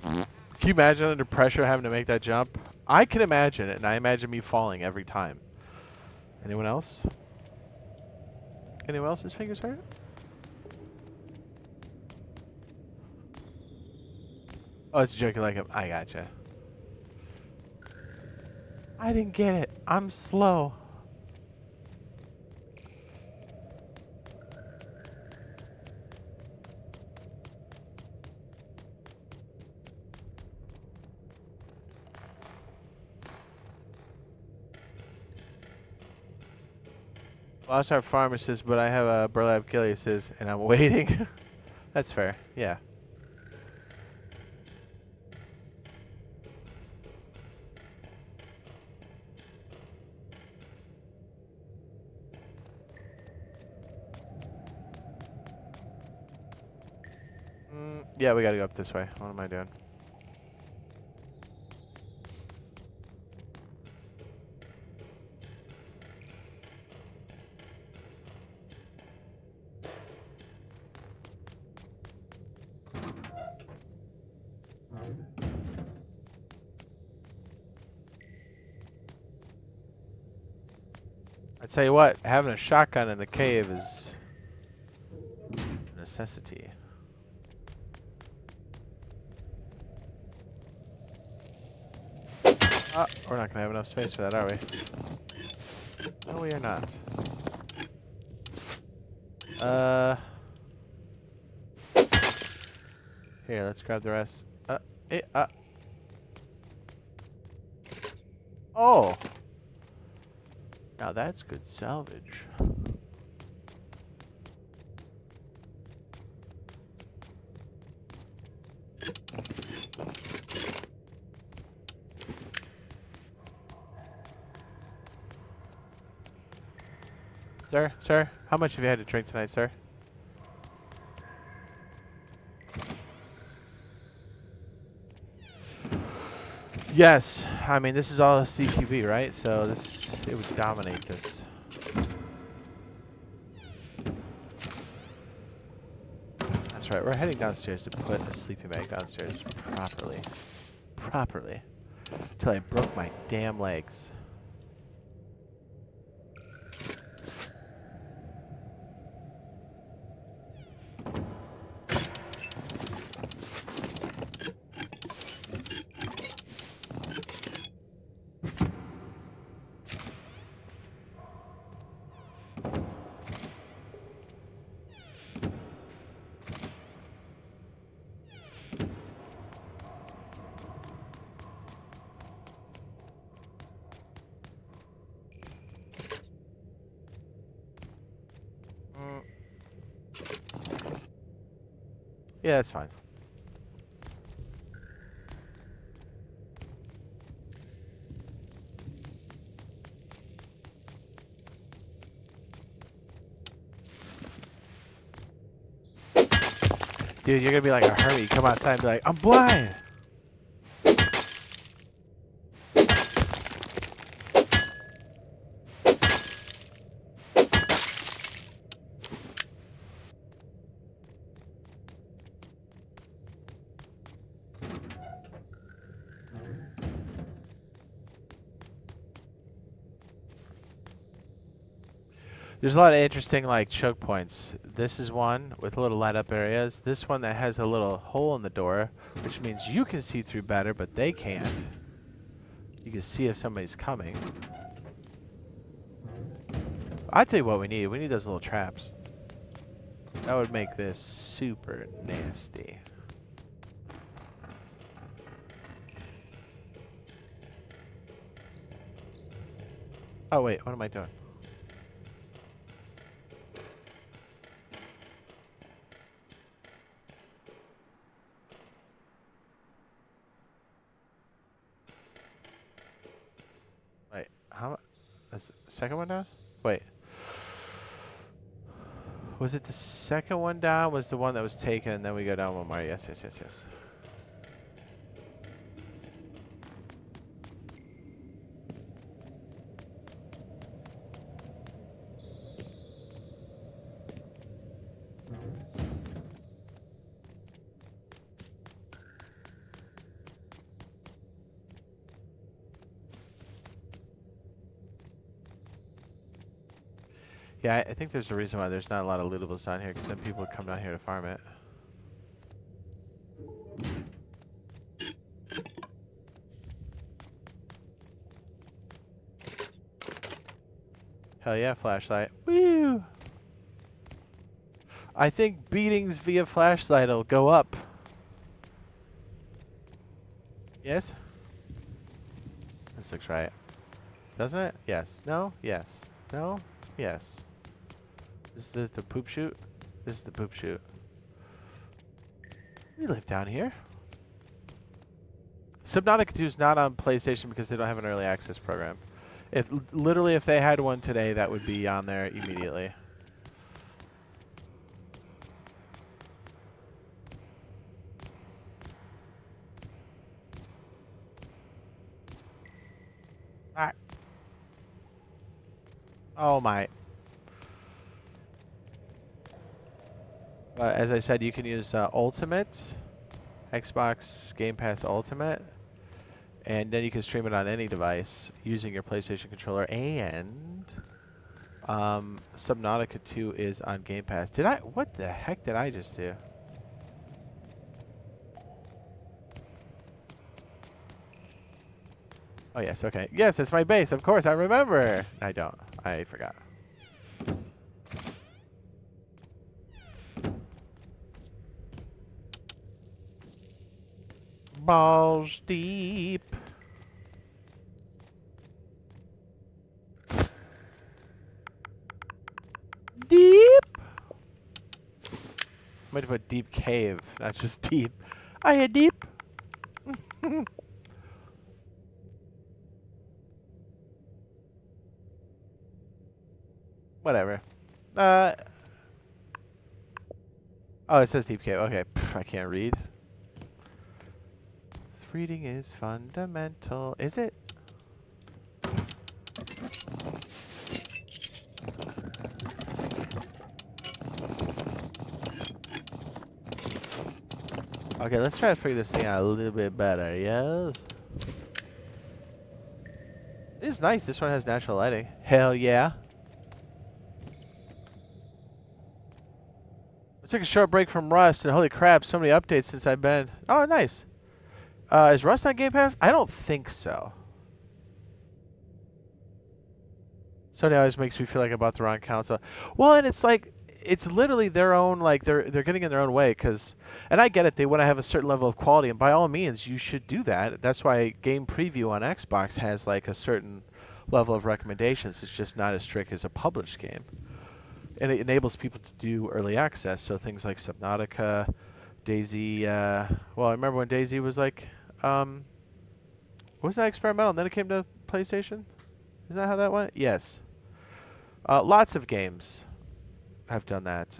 Can you imagine under pressure having to make that jump? I can imagine it, and I imagine me falling every time. Anyone else? Anyone else's fingers hurt? Oh, it's joking like him. I gotcha. I didn't get it. I'm slow. Lost our pharmacist, but I have a burlap Achilles, and I'm waiting. That's fair. Yeah. Yeah, we gotta go up this way. What am I doing? I tell you what, having a shotgun in the cave is a necessity. We're not gonna have enough space for that, are we? No, we are not. Here, let's grab the rest. Oh! Now that's good salvage. Sir, how much have you had to drink tonight, sir? Yes, I mean this is all CQB, right? So it would dominate this. That's right. We're heading downstairs to put a sleeping bag downstairs properly, till I broke my damn legs. Yeah, that's fine. Dude, you're gonna be like a hermit. Come outside and be like, I'm blind! There's a lot of interesting like choke points. This is one with little light up areas. This one that has a little hole in the door, which means you can see through better, but they can't. You can see if somebody's coming. I'll tell you what we need. We need those little traps. That would make this super nasty. Oh wait, what am I doing? Wait, how? Is the second one down? Wait. Was it the second one down? Was the one that was taken and then we go down one more? Yes. Yeah, I think there's a reason why there's not a lot of lootables down here, because then people would come down here to farm it. Hell yeah, flashlight. Woo! I think beatings via flashlight will go up. Yes? This looks right. Doesn't it? Yes. No? Yes. No? Yes. This is the poop chute? This is the poop chute. We live down here. Subnautica 2 is not on PlayStation because they don't have an early access program. Literally if they had one today, that would be on there immediately. Ah. Oh my. As I said, you can use Ultimate, Xbox Game Pass Ultimate, and then you can stream it on any device using your PlayStation controller. And Subnautica 2 is on Game Pass. What the heck did I just do? Oh yes, okay. Yes, it's my base. Of course, I remember. I don't. I forgot. balls deep. Deep. Might have put deep cave, not just deep. I had deep. Whatever. Oh, it says deep cave. Okay, I can't read. Reading is fundamental. Is it? Okay, let's try to figure this thing out a little bit better, yes? It is nice. This one has natural lighting. Hell yeah. I took a short break from Rust, and holy crap, so many updates since I've been... Oh, nice. Is Rust on Game Pass? I don't think so. Sony always makes me feel like I bought the wrong console. Well, and it's like... It's literally their own, like, they're getting in their own way, because... And I get it, they want to have a certain level of quality, and by all means, you should do that. That's why Game Preview on Xbox has, like, a certain level of recommendations. It's just not as strict as a published game. And it enables people to do early access, so things like Subnautica, DayZ, well, I remember when DayZ was like, was that experimental, and then it came to PlayStation? Is that how that went? Yes. Lots of games have done that.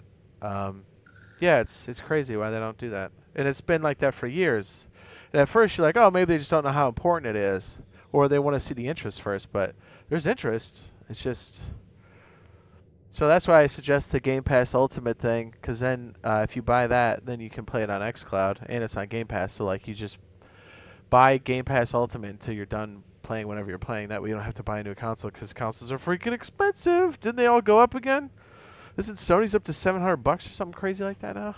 Yeah, it's crazy why they don't do that. And it's been like that for years. And at first you're like, oh, maybe they just don't know how important it is, or they want to see the interest first, but there's interest. It's just... So that's why I suggest the Game Pass Ultimate thing, because then if you buy that, then you can play it on xCloud, and it's on Game Pass. So like you just buy Game Pass Ultimate until you're done playing whenever you're playing. That way you don't have to buy a new console, because consoles are freaking expensive. Didn't they all go up again? Isn't Sony's up to $700 or something crazy like that now?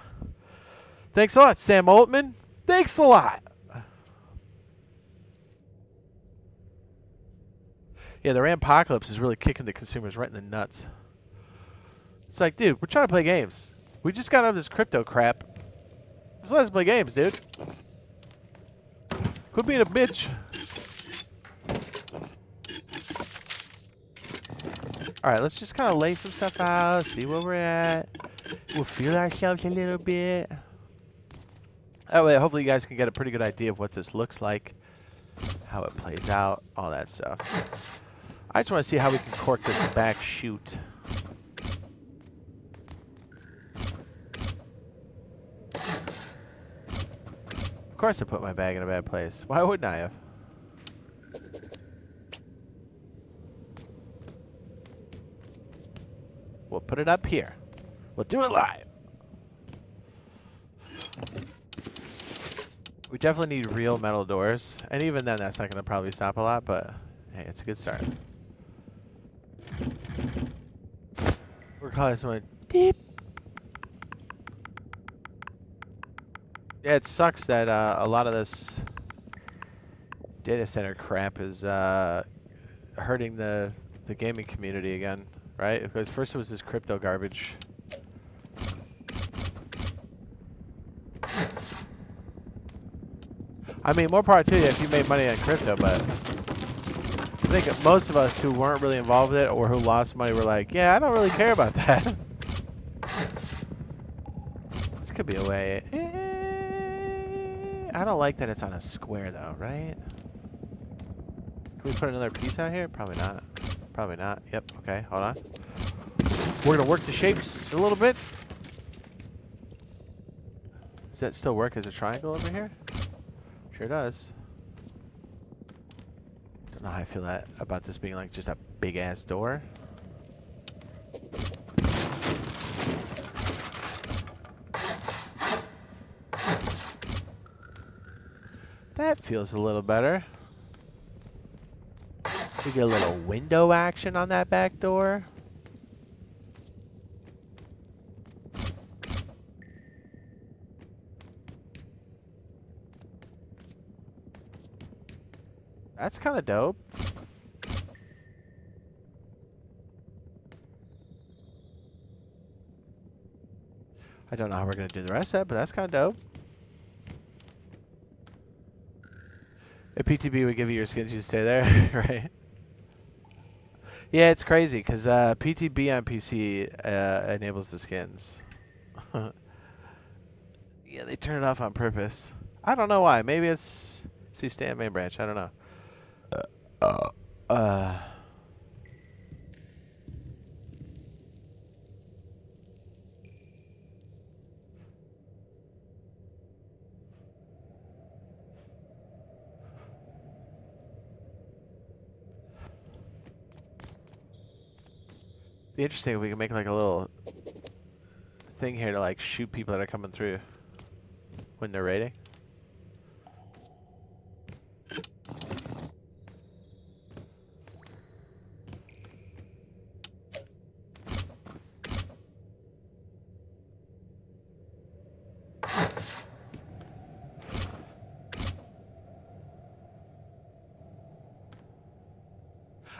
Thanks a lot, Sam Altman. Thanks a lot. Yeah, the Rampocalypse is really kicking the consumers right in the nuts. It's like, dude, we're trying to play games. We just got out of this crypto crap. Just let us play games, dude. Quit being a bitch. Alright, let's just kind of lay some stuff out, see where we're at. We'll feel ourselves a little bit. That way, hopefully you guys can get a pretty good idea of what this looks like, how it plays out, all that stuff. I just want to see how we can cork this back chute. Of course I put my bag in a bad place. Why wouldn't I have? We'll put it up here. We'll do it live. We definitely need real metal doors. And even then, that's not going to probably stop a lot, but hey, it's a good start. We're calling this one deep. Yeah, it sucks that a lot of this data center crap is hurting the gaming community again, right? Because first it was this crypto garbage. I mean, more power to you if you made money on crypto, but I think most of us who weren't really involved with it or who lost money were like, yeah, I don't really care about that. This could be a way. I don't like that it's on a square though, right? Can we put another piece out here? Probably not. Probably not. Yep, okay, hold on. We're gonna work the shapes a little bit. Does that still work as a triangle over here? Sure does. Don't know how I feel about this being like just a big ass door. That feels a little better. We get a little window action on that back door. That's kind of dope. I don't know how we're going to do the rest of that, but that's kind of dope. If PTB would give you your skins, you'd stay there, right? Yeah, it's crazy because PTB on PC enables the skins. Yeah, they turn it off on purpose. I don't know why. Maybe it's so you stay on main branch. I don't know. Uh, be interesting if we can make like a little thing here to like shoot people that are coming through when they're raiding.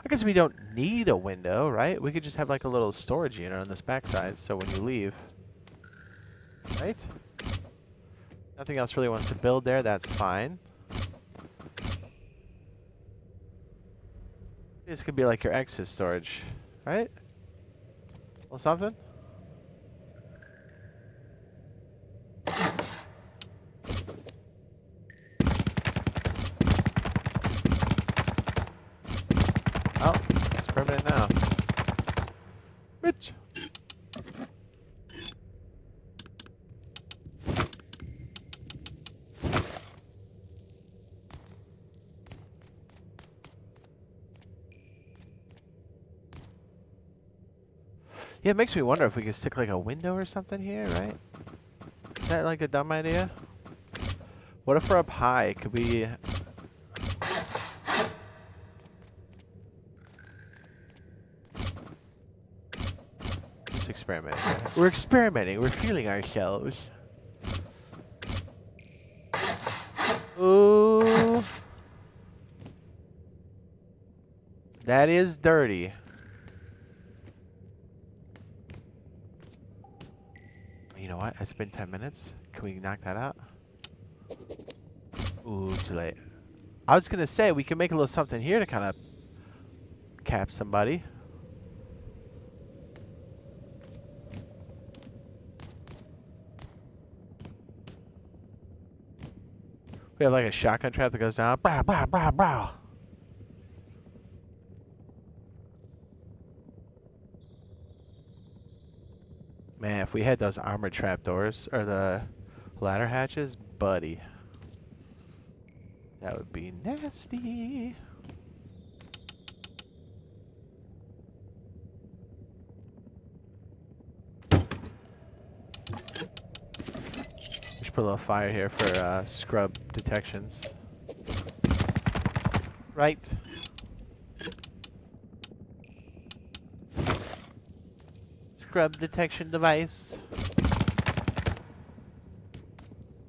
I guess we don't need a window, right? We could just have like a little storage unit on this backside, so when you leave, right? Nothing else really wants to build there, that's fine. This could be like your exit storage, right? Or something? Oh, it's permanent now. Bitch. Yeah, it makes me wonder if we could stick like a window or something here, right? Is that like a dumb idea? What if we're up high? Could we... Just experimenting. We're experimenting. We're feeling ourselves. Ooh. That is dirty. You know what? It's been 10 minutes. Can we knock that out? Ooh, too late. I was going to say, we can make a little something here to kind of cap somebody. We have like a shotgun trap that goes down. Bow, bow, bow, bow. Man, if we had those armored trapdoors, or the ladder hatches, buddy. That would be nasty. We should put a little fire here for scrub detections. Right. Scrub detection device.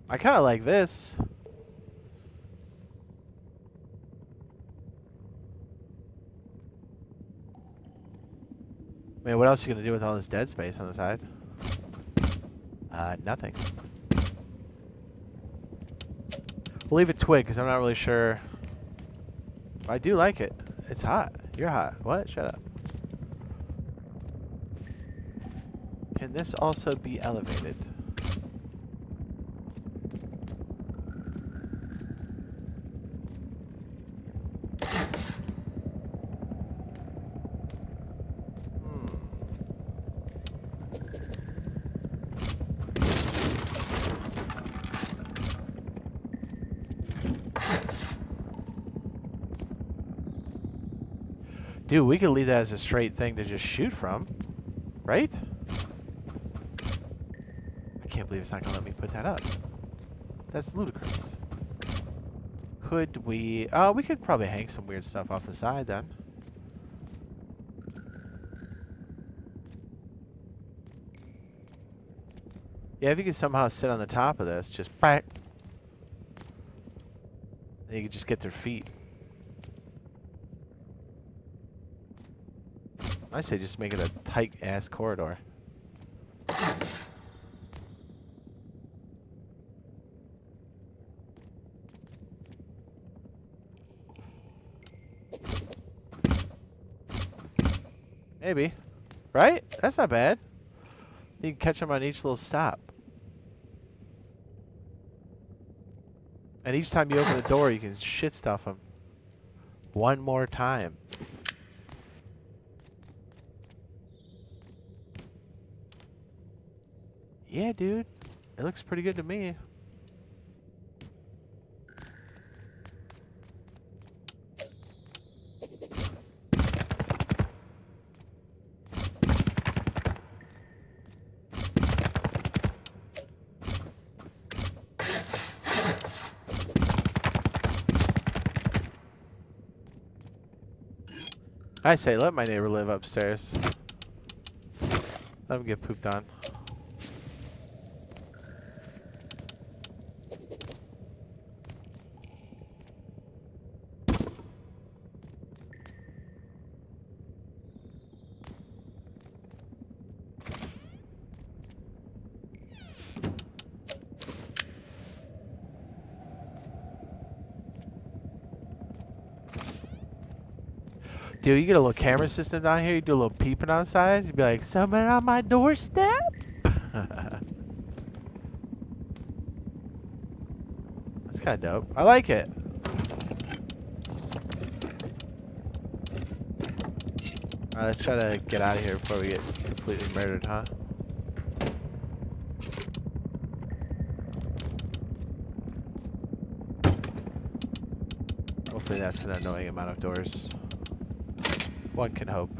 I kind of like this. Man, what else are you going to do with all this dead space on the side? Nothing. We'll leave it twig, because I'm not really sure. I do like it. It's hot. You're hot. What? Shut up. Can this also be elevated? Dude, we could leave that as a straight thing to just shoot from, right? I can't believe it's not going to let me put that up. That's ludicrous. Could we... Oh, we could probably hang some weird stuff off the side then. Yeah, if you could somehow sit on the top of this, just... Then you could just get their feet. I say just make it a tight-ass corridor. Maybe. Right? That's not bad. You can catch them on each little stop. And each time you open the door, you can shit stuff them. One more time. Yeah, dude. It looks pretty good to me. I say, let my neighbor live upstairs. Let him get pooped on. Dude, you get a little camera system down here, you do a little peeping on the side, you'd be like, someone on my doorstep? That's kind of dope. I like it. Alright, let's try to get out of here before we get completely murdered, huh? Hopefully that's an annoying amount of doors. One can hope.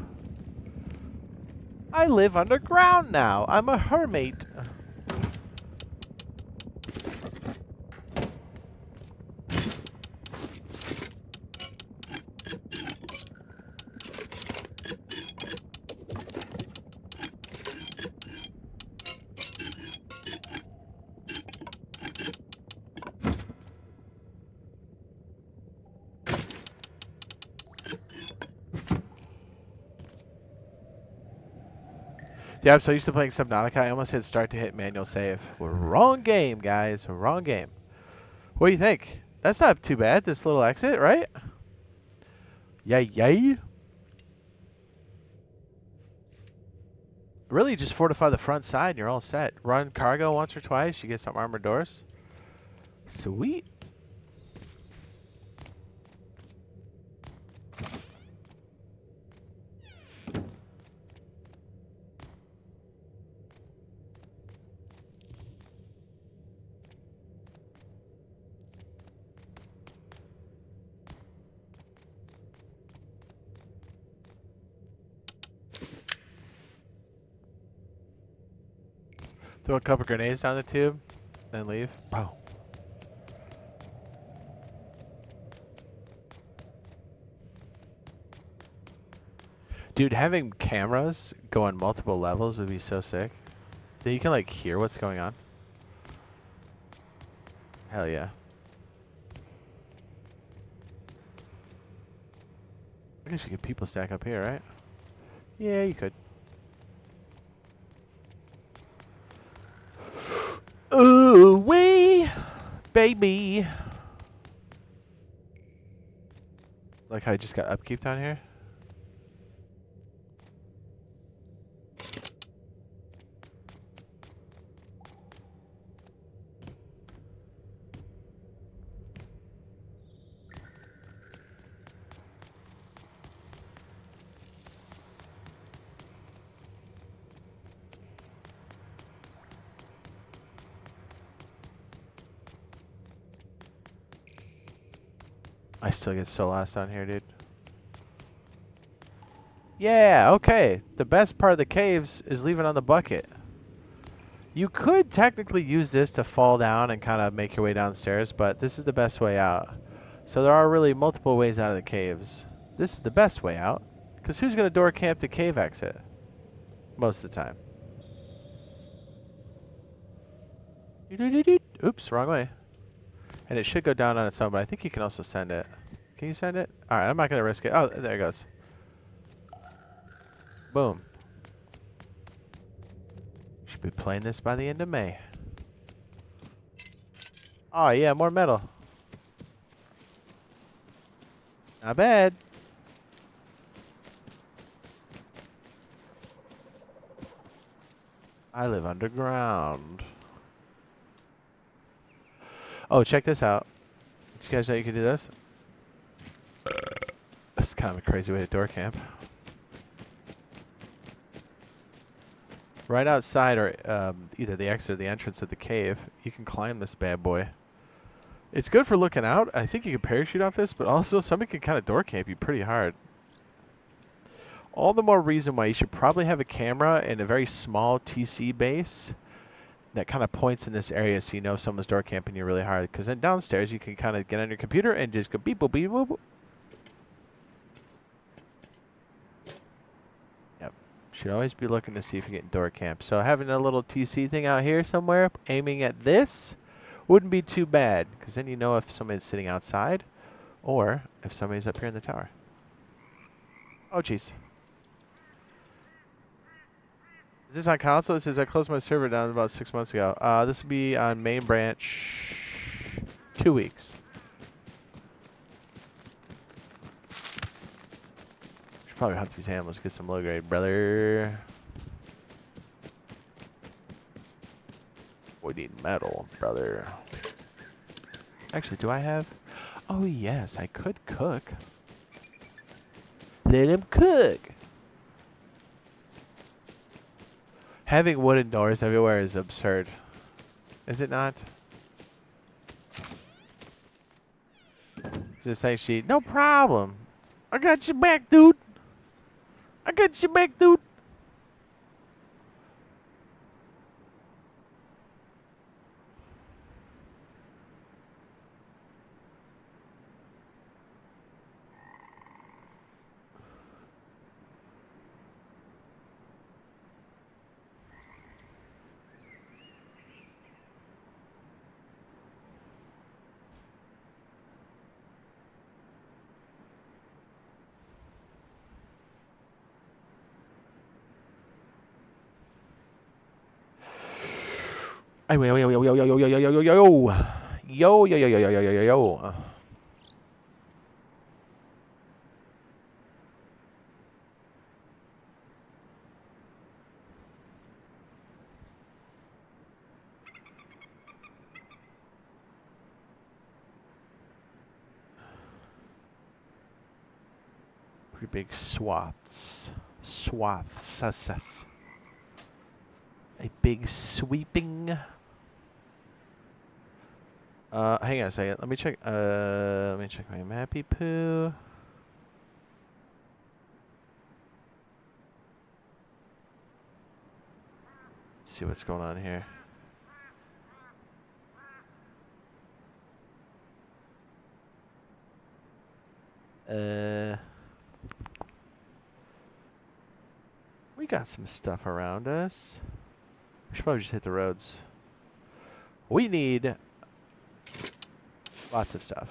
I live underground now. I'm a hermit. Yeah, I'm so used to playing Subnautica, I almost hit start to hit manual save. Wrong game, guys. Wrong game. What do you think? That's not too bad, this little exit, right? Yay. Really, just fortify the front side and you're all set. Run cargo once or twice, you get some armored doors. Sweet. Throw a couple grenades down the tube, then leave. Boom. Dude, having cameras go on multiple levels would be so sick. Then you can like hear what's going on. Hell yeah. I guess you could people stack up here, right? Yeah, you could. Ooh wee, baby. Like how I just got upkeep down here. I still get so lost down here, dude. Yeah, okay. The best part of the caves is leaving on the bucket. You could technically use this to fall down and kind of make your way downstairs, but this is the best way out. So there are really multiple ways out of the caves. This is the best way out, because who's going to door camp the cave exit? Most of the time. Oops, wrong way. And it should go down on its own, but I think you can also send it. Can you send it? Alright, I'm not going to risk it. Oh, there it goes. Boom. Should be playing this by the end of May. Oh yeah, more metal. Not bad. I live underground. Oh, check this out. Did you guys know you can do this? This is kind of a crazy way to door camp. Right outside, or either the exit or the entrance of the cave, you can climb this bad boy. It's good for looking out. I think you can parachute off this, but also somebody can kind of door camp you pretty hard. All the more reason why you should probably have a camera in a very small TC base that kind of points in this area so you know if someone's door camping you really hard. Because then downstairs you can kind of get on your computer and just go beep boop beep boop. Yep. Should always be looking to see if you're getting door camp. So having a little TC thing out here somewhere aiming at this wouldn't be too bad. Because then you know if somebody's sitting outside or if somebody's up here in the tower. Oh, jeez. Is this on console? It says I closed my server down about 6 months ago. This will be on main branch 2 weeks. Should probably hunt these animals, get some low grade, brother. We need metal, brother. Actually, do I have? Oh yes, I could cook. Let him cook. Having wooden doors everywhere is absurd. Is it not? Is this saying she? No problem. I got your back, dude. I got your back, dude. Yo yo yo yo yo yo yo yo yo yo yo yo yo yo yo yo yo yo yo. Pretty big swaths. Swaths. A big sweeping. Hang on a second. Let me check my mappy poo. Let's see what's going on here. We got some stuff around us. We should probably just hit the roads. We need lots of stuff.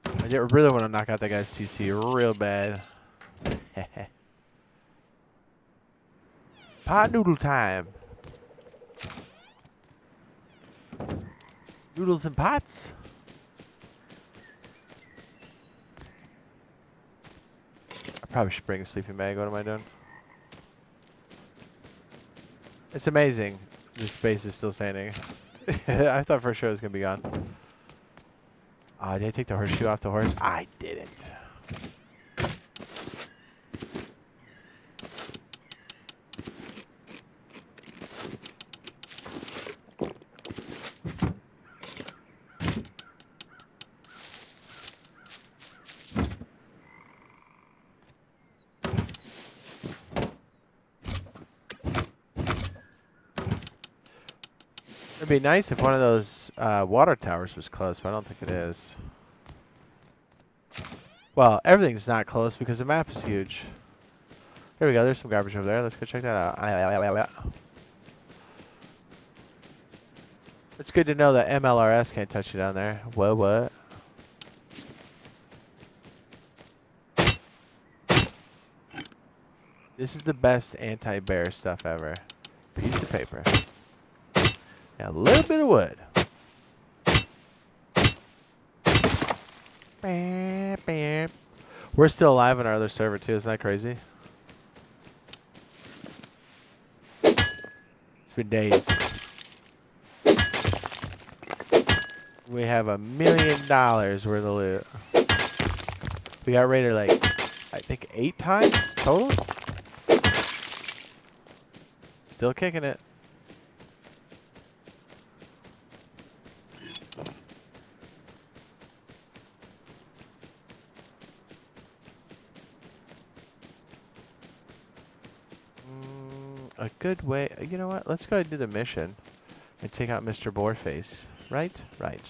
I really want to knock out that guy's TC real bad. Pot noodle time. Noodles and pots. I probably should bring a sleeping bag. What am I doing? It's amazing. This space is still standing. I thought for sure it was going to be gone. Did I take the horseshoe off the horse? I didn't. It'd be nice if one of those water towers was close, but I don't think it is. Well, everything's not close because the map is huge. Here we go. There's some garbage over there. Let's go check that out. It's good to know that MLRS can't touch you down there. What? This is the best anti-bear stuff ever. Piece of paper. And a little bit of wood. We're still alive on our other server too, isn't that crazy? It's been days. We have $1 million worth of loot. We got raided like, I think 8 times total. Still kicking it. A good way. You know what? Let's go ahead and do the mission and take out Mr. Boreface. Right? Right.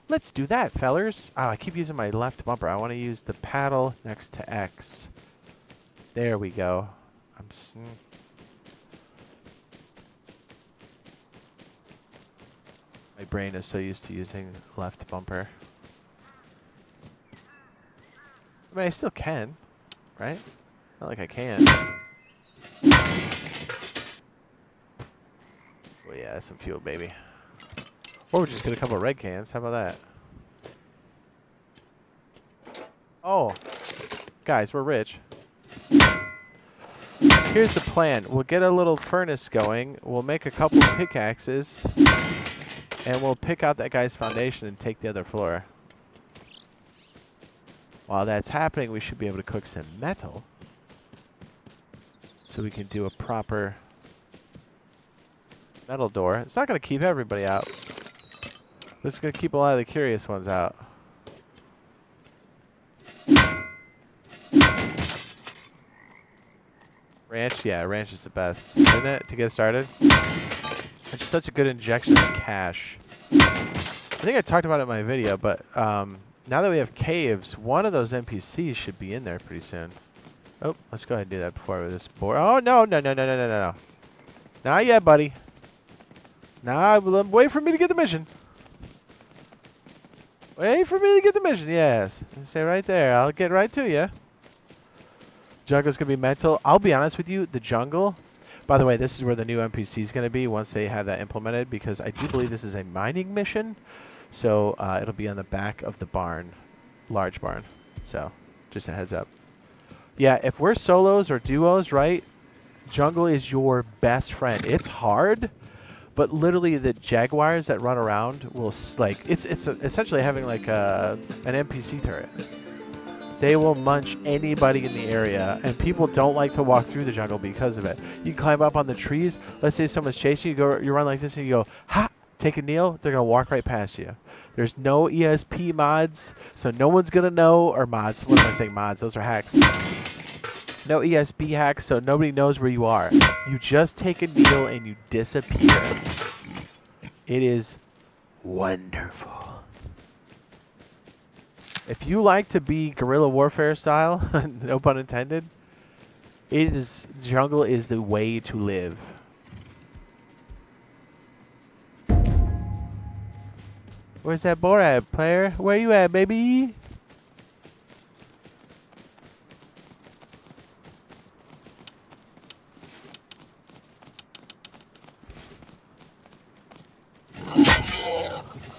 Let's do that, fellers. Oh, I keep using my left bumper. I want to use the paddle next to X. There we go. My brain is so used to using left bumper. I mean, I still can, right? Not like I can't. Well, yeah, that's some fuel, baby. Or we'll just get a couple of red cans. How about that? Oh, guys, we're rich. Here's the plan. We'll get a little furnace going. We'll make a couple pickaxes. And we'll pick out that guy's foundation and take the other floor. While that's happening, we should be able to cook some metal. So we can do a proper metal door. It's not going to keep everybody out. But it's going to keep a lot of the curious ones out. Ranch? Yeah, ranch is the best, isn't it, to get started? It's just such a good injection of cash. I think I talked about it in my video, but now that we have caves, one of those NPCs should be in there pretty soon. Oh, let's go ahead and do that before this board. Oh, no. Not yet, buddy. Nah, wait for me to get the mission. Wait for me to get the mission, yes. Stay right there. I'll get right to you. Jungle's going to be mental. I'll be honest with you, the jungle... By the way, this is where the new NPC is going to be once they have that implemented, because I do believe this is a mining mission. So it'll be on the back of the barn. Large barn. So, just a heads up. Yeah, if we're solos or duos, right, jungle is your best friend. It's hard, but literally the jaguars that run around will, it's essentially having like an NPC turret. They will munch anybody in the area, and people don't like to walk through the jungle because of it. You climb up on the trees. Let's say someone's chasing you. You run like this, and you go, ha! Take a kneel. They're gonna walk right past you. There's no ESP mods, so no one's gonna know, or mods. What am I saying? Mods? Those are hacks. No ESP hacks, so nobody knows where you are. You just take a kneel and you disappear. It is wonderful. If you like to be guerrilla warfare style, no pun intended, jungle is the way to live. Where's that board at, player? Where you at, baby?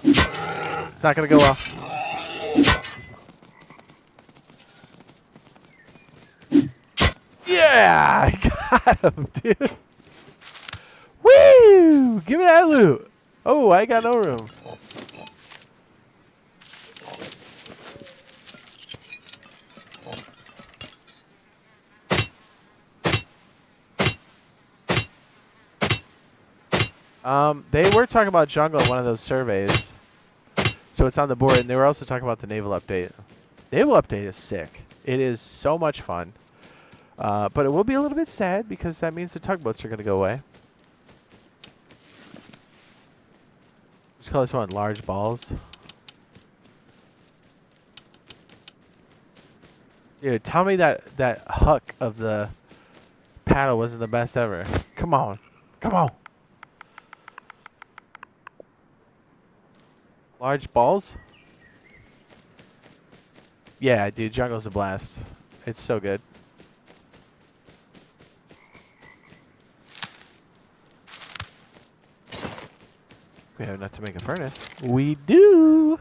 It's not gonna go well. Yeah, I got him, dude. Woo! Give me that loot. Oh, I got no room. They were talking about jungle in one of those surveys. So it's on the board, and they were also talking about the naval update. Naval update is sick. It is so much fun. But it will be a little bit sad because that means the tugboats are going to go away. Let's call this one large balls. Dude, tell me that hook of the paddle wasn't the best ever. Come on. Come on. Large balls? Yeah, dude, jungle's a blast. It's so good. We have enough to make a furnace. We do!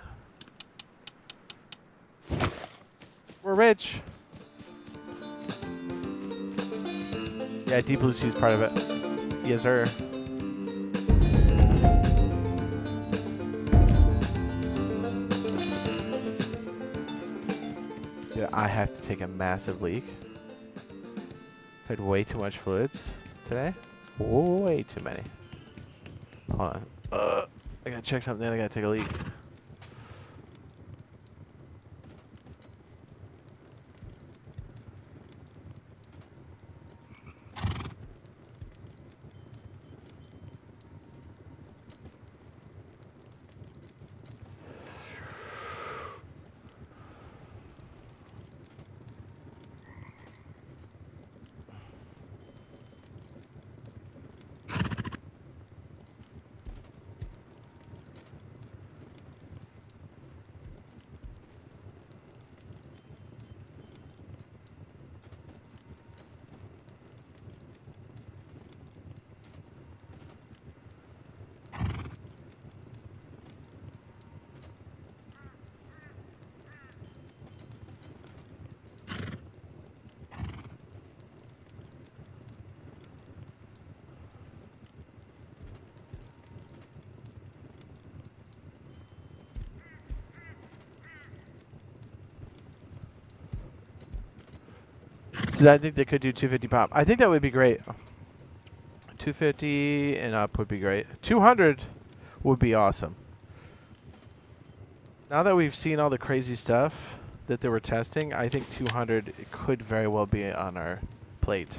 We're rich. Yeah, Deep Blue Sea is part of it. Yes, sir. Dude, I have to take a massive leak. I've had way too much fluids today. Way too many. Hold on. I gotta check something. I gotta take a leak. So I think they could do 250 pop. I think that would be great. 250 and up would be great. 200 would be awesome. Now that we've seen all the crazy stuff that they were testing, I think 200 could very well be on our plate.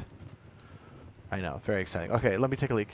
I know, very exciting. Okay, let me take a leak.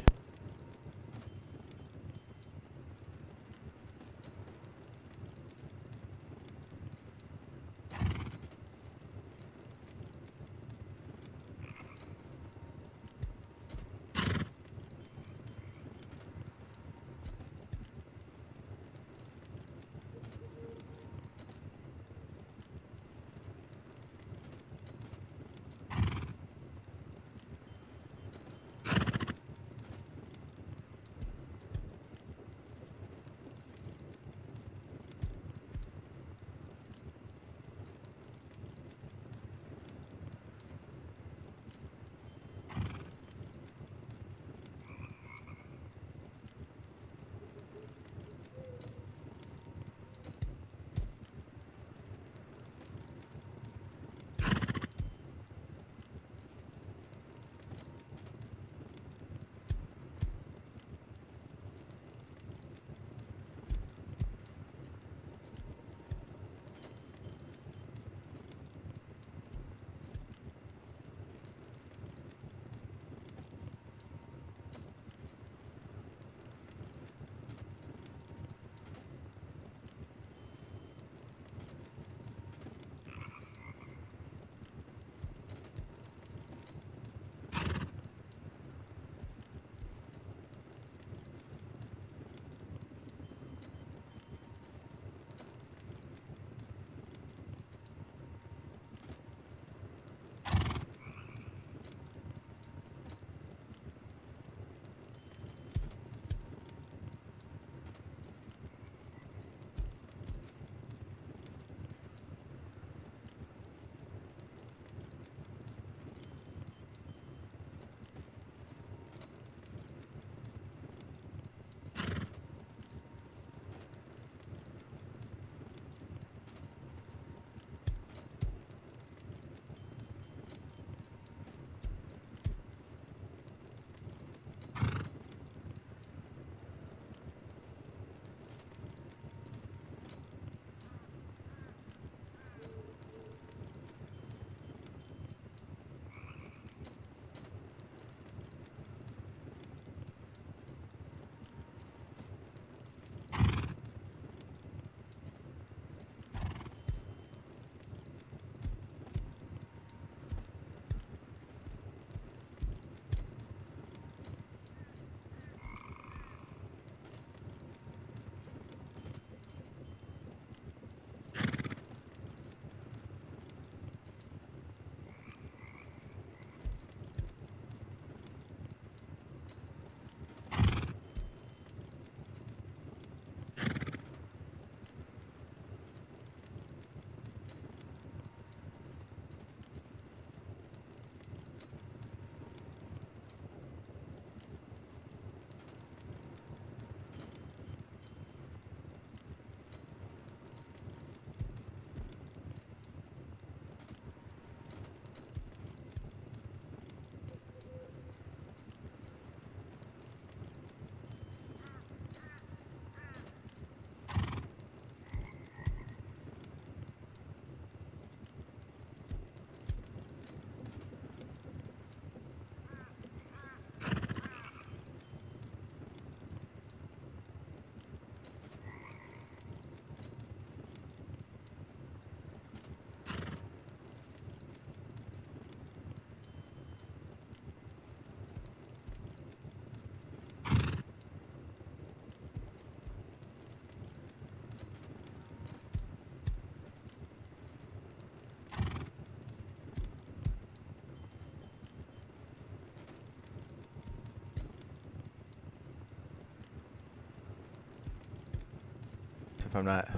I'm not.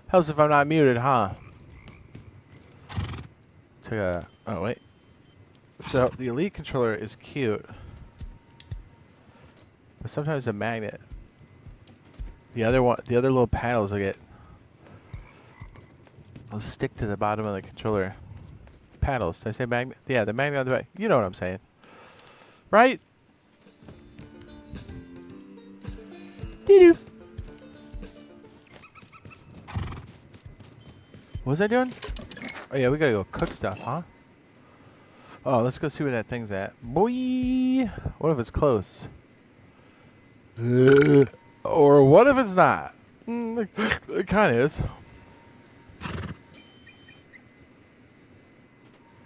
Helps if I'm not muted, huh? Took a. Oh wait. So the Elite controller is cute, but sometimes the magnet. The other one, the other little paddles will stick to the bottom of the controller. Paddles. Did I say magnet? Yeah, the magnet on the back. You know what I'm saying, right? Doo-doo. What was I doing? Oh yeah, we gotta go cook stuff, huh? Oh, let's go see where that thing's at. Boy! What if it's close? Or what if it's not? It kind of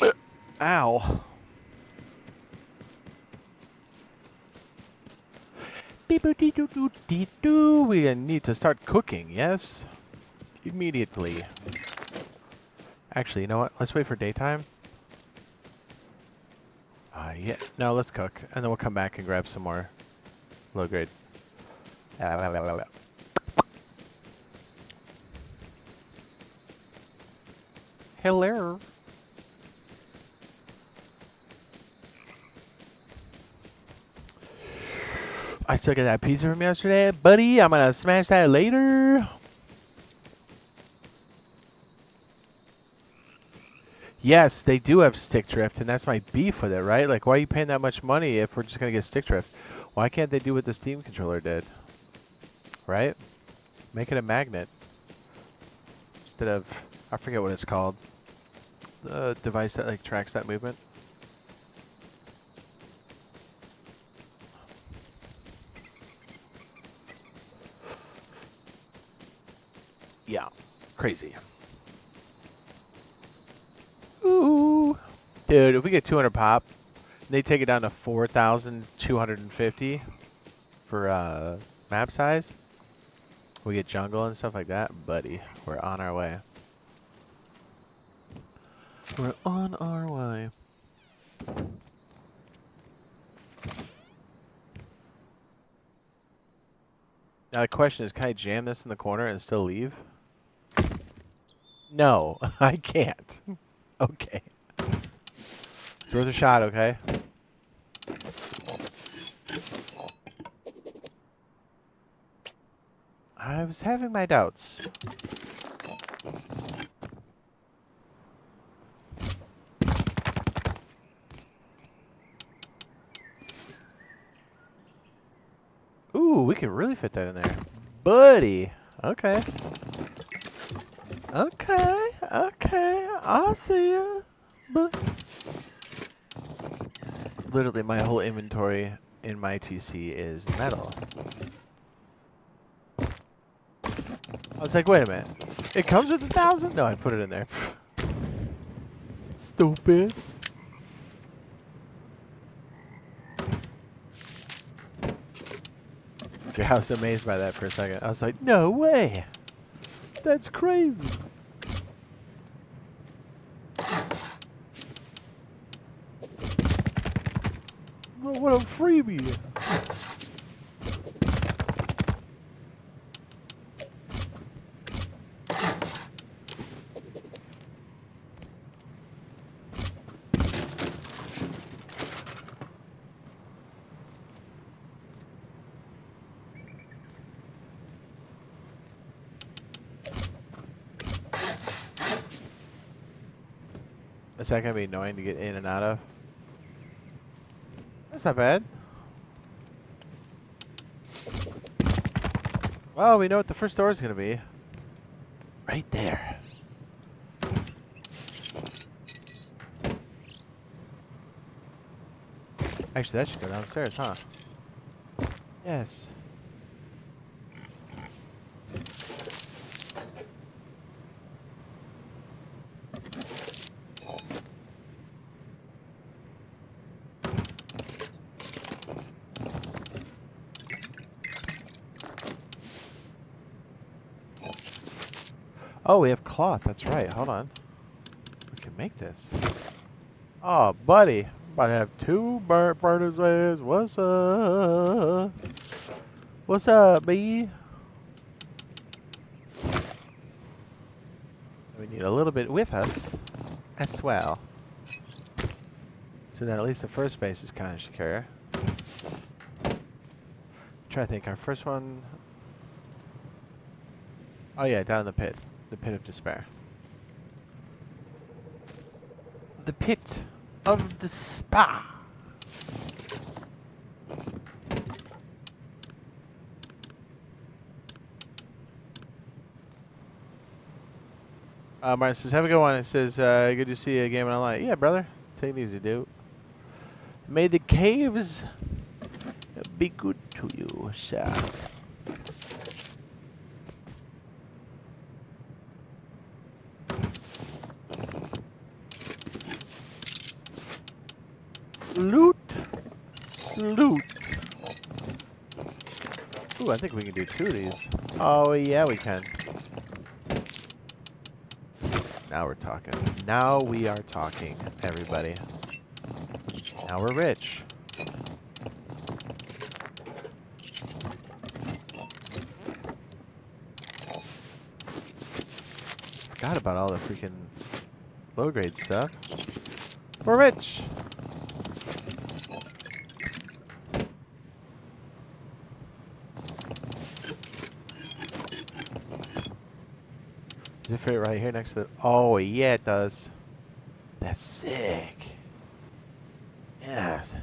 is. Ow. We need to start cooking, yes? Immediately. Actually, you know what? Let's wait for daytime. Yeah. No, let's cook. And then we'll come back and grab some more low grade. Hello. I still get that pizza from yesterday. Buddy, I'm gonna smash that later. Yes, they do have stick drift, and that's my beef with it, right? Like, why are you paying that much money if we're just gonna get stick drift? Why can't they do what the Steam controller did? Right? Make it a magnet. Instead of, I forget what it's called. The device that like tracks that movement. Yeah, crazy. Ooh, dude, if we get 200 pop, they take it down to 4,250 for map size. We get jungle and stuff like that, buddy. We're on our way. We're on our way. Now the question is, can I jam this in the corner and still leave? No, I can't. Okay. Throw the shot, okay? I was having my doubts. Ooh, we can really fit that in there. Buddy. Okay. Okay. Okay. I'll see ya. But literally my whole inventory in my TC is metal. I was like, wait a minute. It comes with 1,000? No, I put it in there. Stupid. I was amazed by that for a second. I was like, no way. That's crazy. What a freebie. Is that gonna be annoying to get in and out of? That's not bad. Well, we know what the first door is gonna be. Right there. Actually, that should go downstairs, huh? Yes. Oh, we have cloth. That's right. Hold on. We can make this. Oh, buddy. About to have two burgers. What's up? What's up, B? We need a little bit with us as well. So that at least the first base is kind of secure. Try to think, our first one... Oh yeah, down in the pit. The pit of despair. The pit of despair. Martin says, have a good one. It says, good to see you again online. Yeah, brother. Take it easy, dude. May the caves be good to you, sir. Loot. Salute. Ooh, I think we can do 2 of these. Oh, yeah, we can. Now we're talking. Now we are talking, everybody. Now we're rich. Forgot about all the freaking low-grade stuff. We're rich! Does it fit right here next to the... Oh, yeah, it does. That's sick. Yes.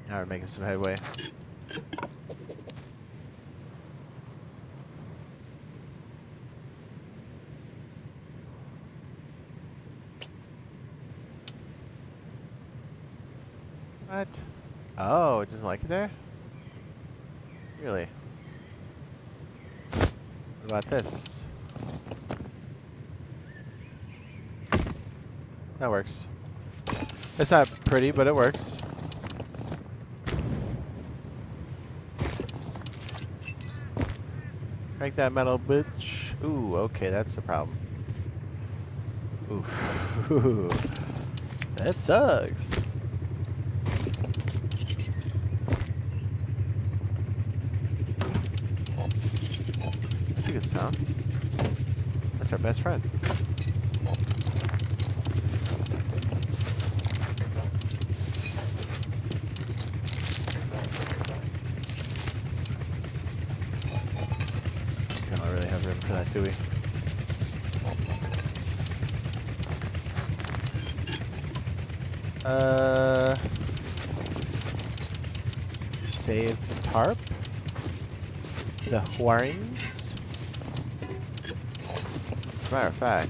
Now we're making some headway. What? Oh, it doesn't like it there? Really? What about this? That works. It's not pretty, but it works. Crank that metal, bitch. Ooh, okay, that's the problem. Ooh. That sucks. That's a good sound. That's our best friend. We don't really have room for that, do we? Save the tarp. The wharings. As a matter of fact.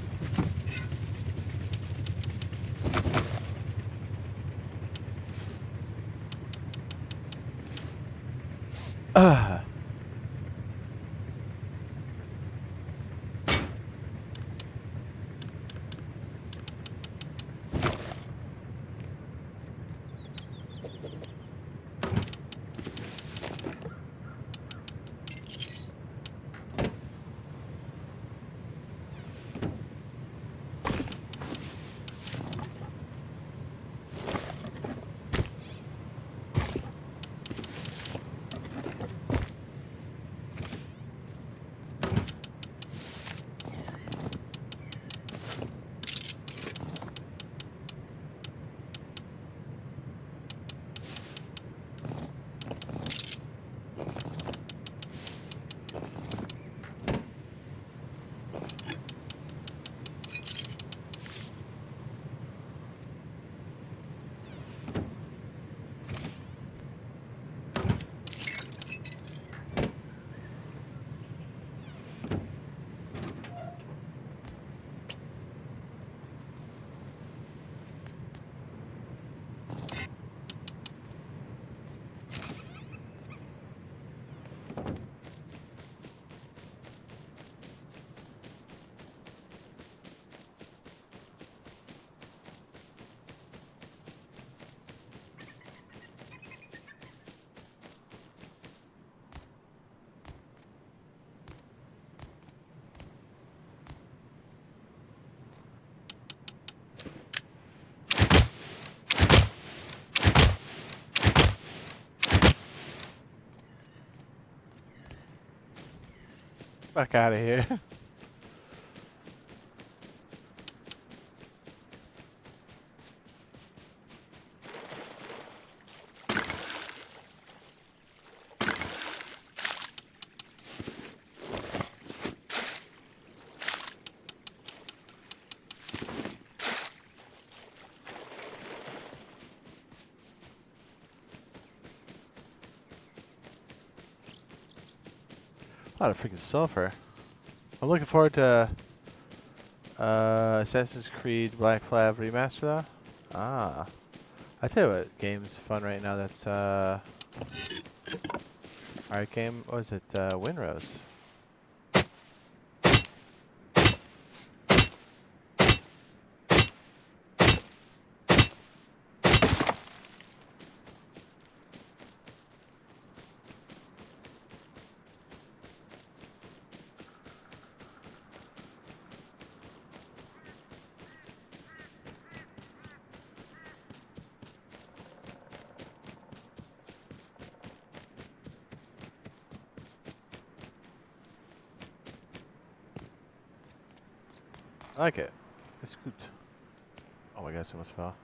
Fuck out of here. A lot of freaking sulfur. I'm looking forward to Assassin's Creed Black Flag Remaster though. Ah. I tell you what game's fun right now that's our game, what was it, Winrose. I like it. It's good. Oh my god, so much fell.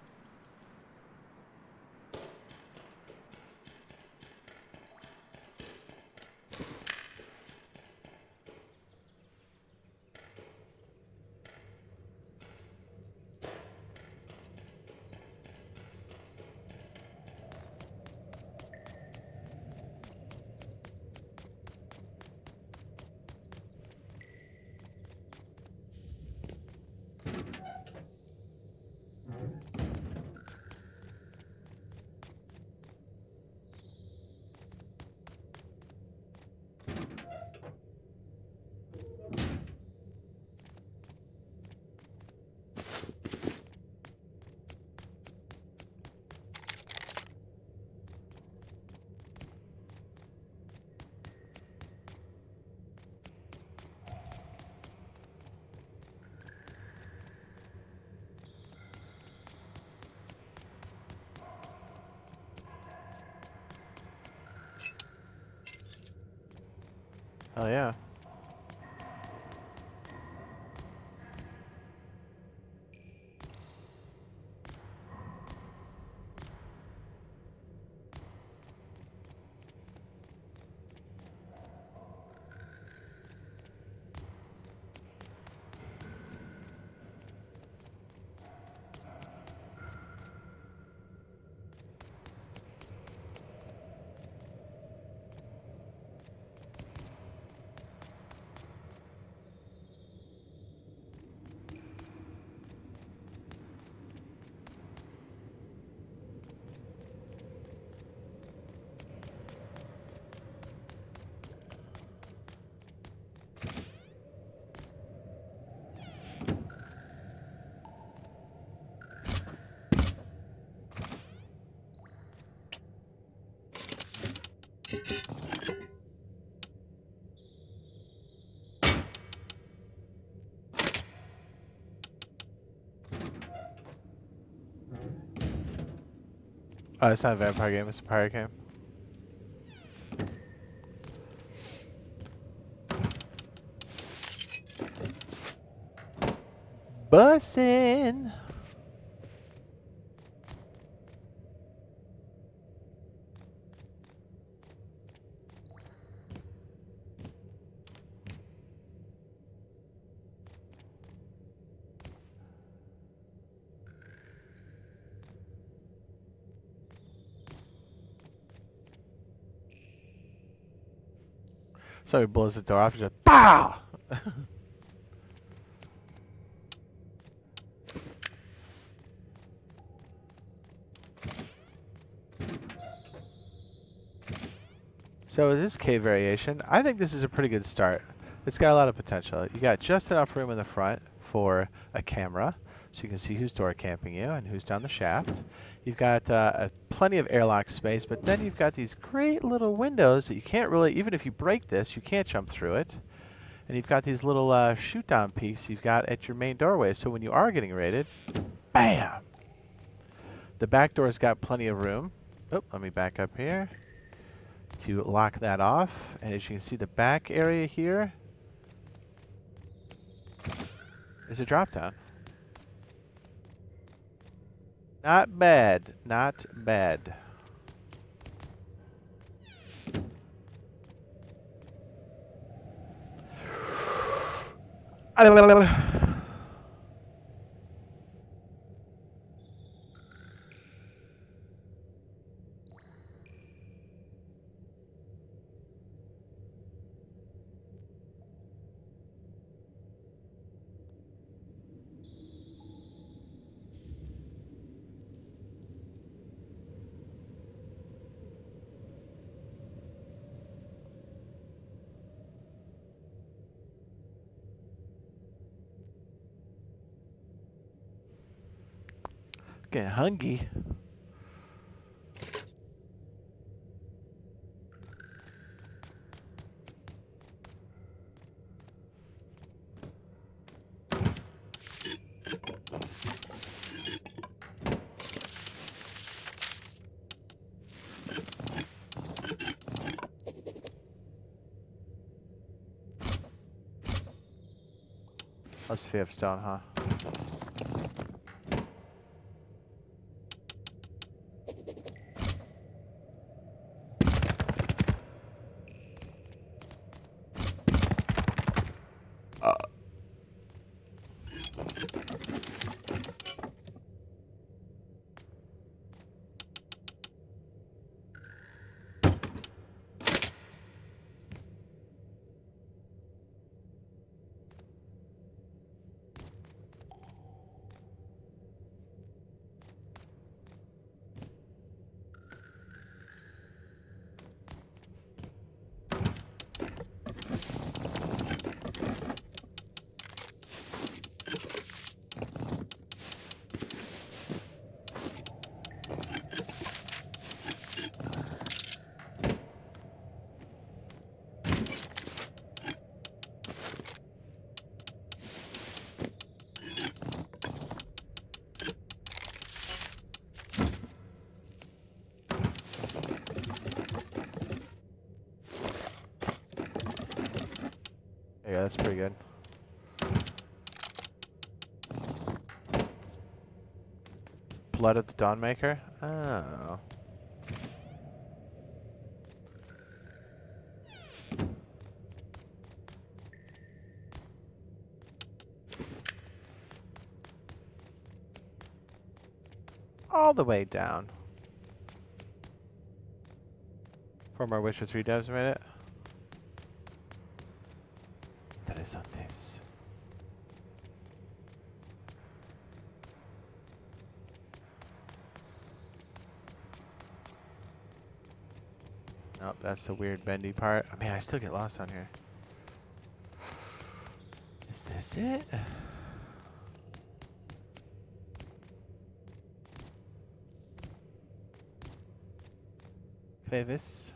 Oh yeah. Oh, it's not a vampire game, it's a pirate game. Bussin'! So he blows the door off and just BOW! So this cave variation, I think this is a pretty good start. It's got a lot of potential. You got just enough room in the front for a camera, so you can see who's door camping you and who's down the shaft. You've got plenty of airlock space, but then you've got these great little windows that you can't really, even if you break this, you can't jump through it. And you've got these little shoot-down peaks you've got at your main doorway, so when you are getting raided, BAM! The back door's got plenty of room. Oh, let me back up here to lock that off. And as you can see, the back area here Is a drop down. Not bad. Not bad. Getting hungry. Let's see if we have stone, huh? Yeah, that's pretty good. Blood of the Dawnmaker? Oh. All the way down. 4 more wish for 3 devs made it. Interesantes. Nope, that's the weird bendy part. I mean, I still get lost on here. Is this it? Davis.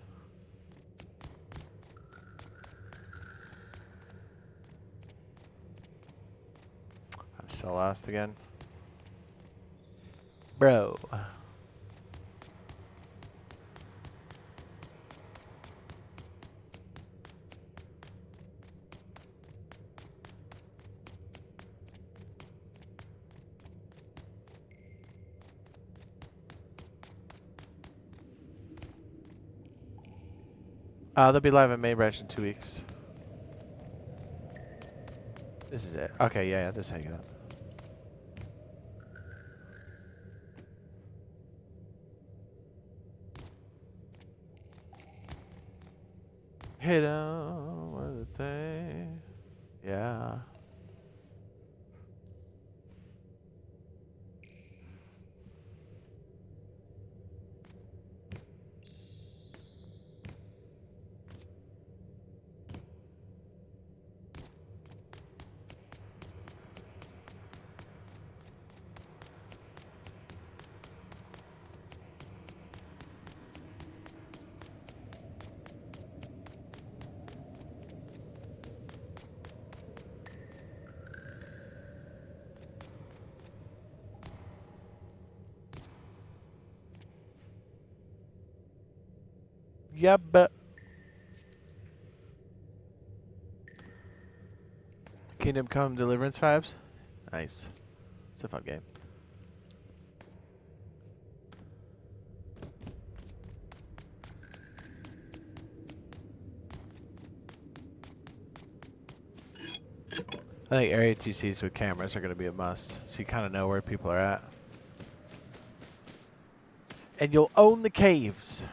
I'm so lost again. Bro. They'll be live at Main Branch in 2 weeks. This is it. Okay, yeah, this is how you get up. Hit on with the thing. Yeah. Yep. Kingdom Come Deliverance vibes. Nice. It's a fun game. I think area TCs with cameras are going to be a must, so you kind of know where people are at. And you'll own the caves.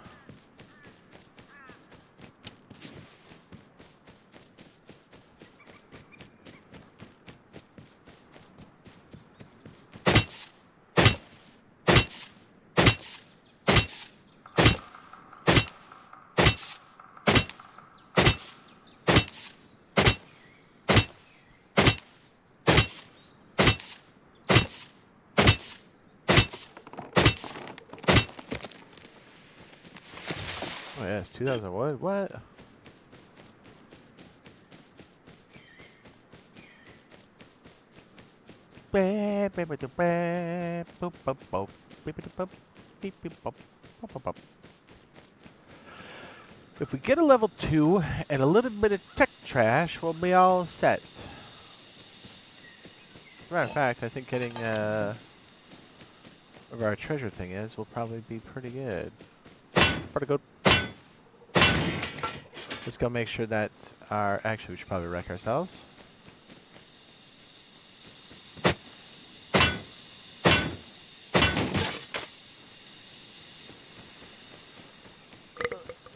Oh yes, 2,000 wood? What? If we get a level 2 and a little bit of tech trash, we'll be all set. As a matter of fact, I think getting whatever our treasure thing is will probably be pretty good. Pretty good. Let's go make sure that our... Actually, we should probably wreck ourselves.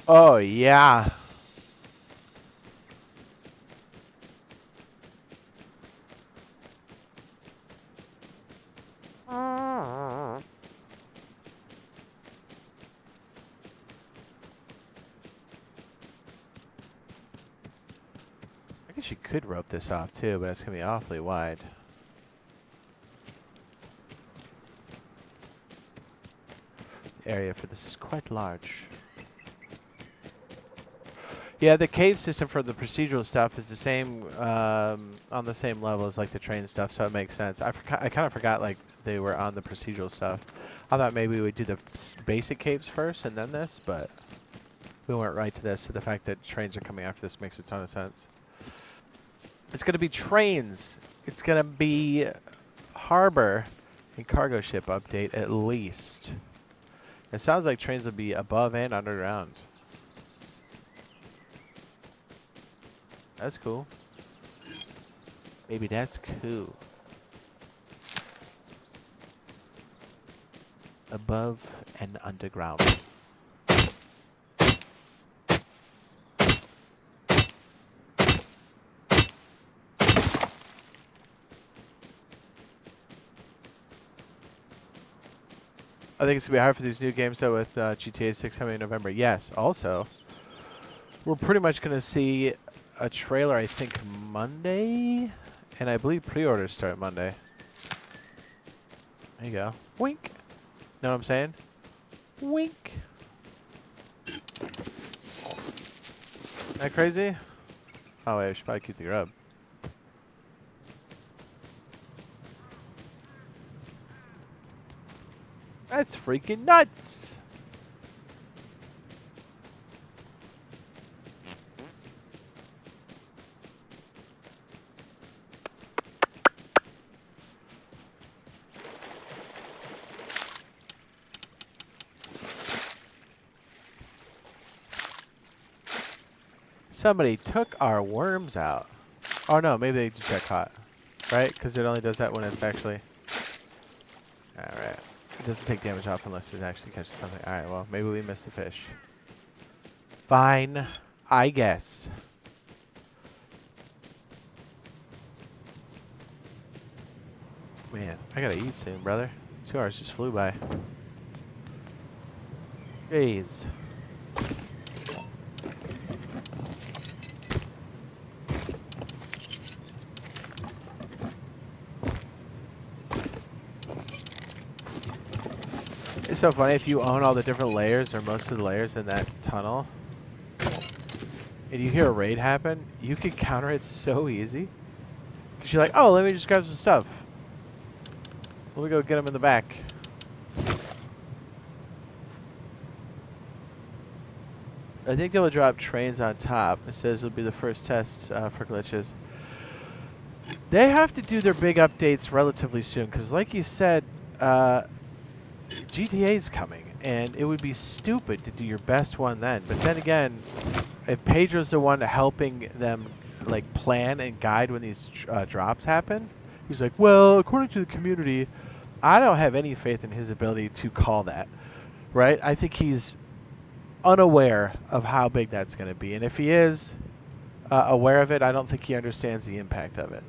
Oh, yeah. I guess you could rope this off too, but it's going to be awfully wide. The area for this is quite large. Yeah, the cave system for the procedural stuff is the same, on the same level as like the train stuff, so it makes sense. I kind of forgot like they were on the procedural stuff. I thought maybe we'd do the basic caves first and then this, but we went right to this. So the fact that trains are coming after this makes a ton of sense. It's gonna be trains. It's gonna be harbor and cargo ship update at least. It sounds like trains will be above and underground. That's cool. Maybe that's cool. Above and underground. I think it's going to be hard for these new games though with GTA 6 coming in November. Yes, also, we're pretty much going to see a trailer, I think, Monday, and I believe pre-orders start Monday. There you go. Wink. Know what I'm saying? Wink. That crazy? Oh wait, I should probably keep the grub. That's freaking nuts! Somebody took our worms out. Oh no, maybe they just got caught. Right? Because it only does that when it's actually... Alright. It doesn't take damage off unless it actually catches something. Alright, well, maybe we missed the fish. Fine. I guess. Man, I gotta eat soon, brother. 2 hours just flew by. Jeez. It's so funny if you own all the different layers or most of the layers in that tunnel and you hear a raid happen, you can counter it so easy. Because you're like, oh, let me just grab some stuff. Let me go get them in the back. I think they'll drop trains on top. It says it'll be the first test for glitches. They have to do their big updates relatively soon because, like you said, GTA's coming, and it would be stupid to do your best one then. But then again, if Pedro's the one helping them like plan and guide when these drops happen, he's like, well, according to the community, I don't have any faith in his ability to call that, right? I think he's unaware of how big that's going to be, and if he is aware of it, I don't think he understands the impact of it.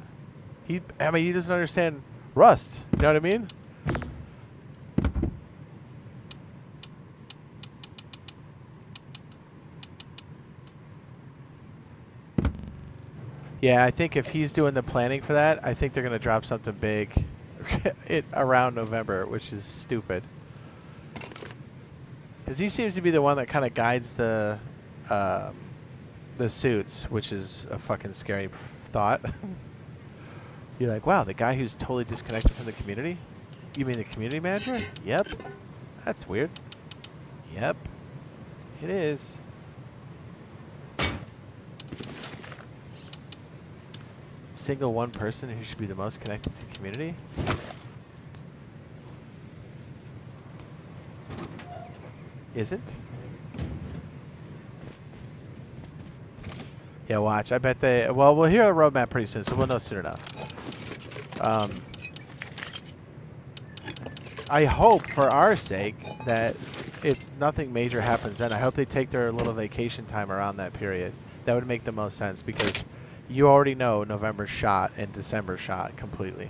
I mean, he doesn't understand Rust. You know what I mean? Yeah, I think if he's doing the planning for that, I think they're going to drop something big around November, which is stupid. Because he seems to be the one that kind of guides the suits, which is a fucking scary thought. You're like, wow, the guy who's totally disconnected from the community? You mean the community manager? Yep. That's weird. Yep. It is. Single one person who should be the most connected to the community? Isn't? Yeah, watch. I bet they... Well, we'll hear a roadmap pretty soon, so we'll know soon enough. I hope, for our sake, that nothing major happens then. I hope they take their little vacation time around that period. That would make the most sense, because you already know November's shot and December's shot completely.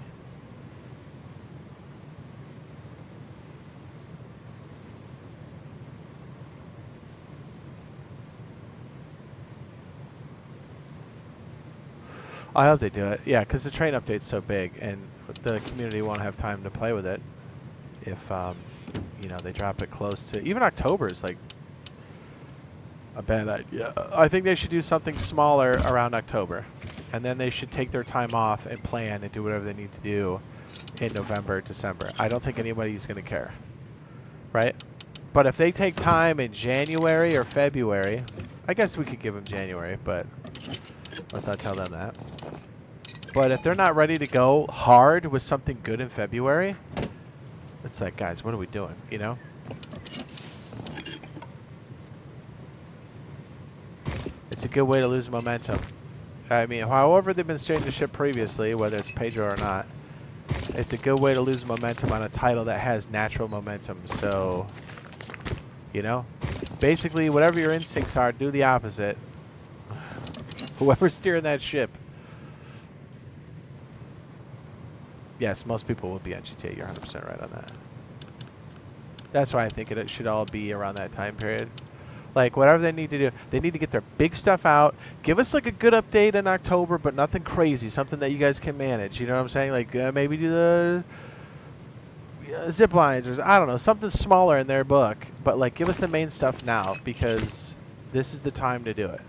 I hope they do it. Yeah, because the train update's so big, and the community won't have time to play with it if, you know, they drop it close to... Even October is, like, a bad idea. I think they should do something smaller around October, and then they should take their time off and plan and do whatever they need to do in November, December. I don't think anybody's going to care, right? But if they take time in January or February, I guess we could give them January, but let's not tell them that. But if they're not ready to go hard with something good in February, it's like, guys, what are we doing, you know? It's a good way to lose momentum. I mean, however they've been steering the ship previously, whether it's Pedro or not, it's a good way to lose momentum on a title that has natural momentum. So, you know, basically whatever your instincts are, do the opposite. Whoever's steering that ship. Yes, most people will be on GTA. You're 100% right on that. That's why I think it should all be around that time period. Like, whatever they need to do, they need to get their big stuff out. Give us, like, a good update in October, but nothing crazy. Something that you guys can manage. You know what I'm saying? Like, maybe do the zip lines or, I don't know, something smaller in their book. But, like, give us the main stuff now, because this is the time to do it.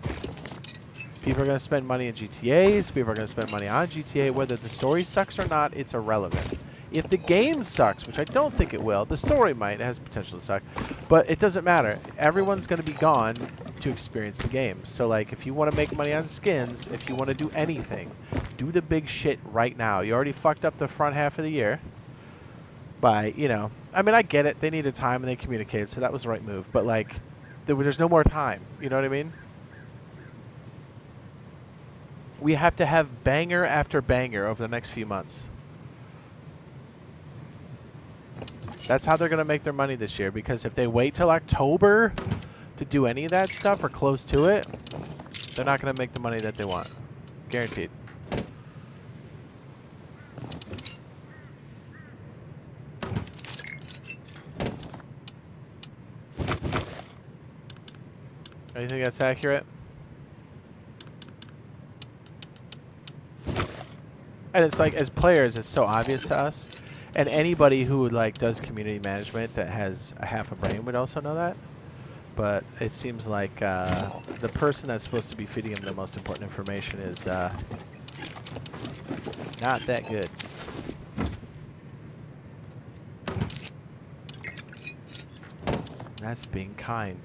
People are going to spend money in GTAs. People are going to spend money on GTA. Whether the story sucks or not, it's irrelevant. If the game sucks, which I don't think it will, the story might. It has potential to suck. But it doesn't matter. Everyone's going to be gone to experience the game. So, like, if you want to make money on skins, if you want to do anything, do the big shit right now. You already fucked up the front half of the year by, you know... I mean, I get it. They needed time and they communicated, so that was the right move. But, like, there's no more time. You know what I mean? We have to have banger after banger over the next few months. That's how they're going to make their money this year, because if they wait till October to do any of that stuff or close to it, they're not going to make the money that they want. Guaranteed. Do you think that's accurate? And it's like, as players, it's so obvious to us. And anybody who like does community management that has a half a brain would also know that. But it seems like the person that's supposed to be feeding him the most important information is not that good. That's being kind.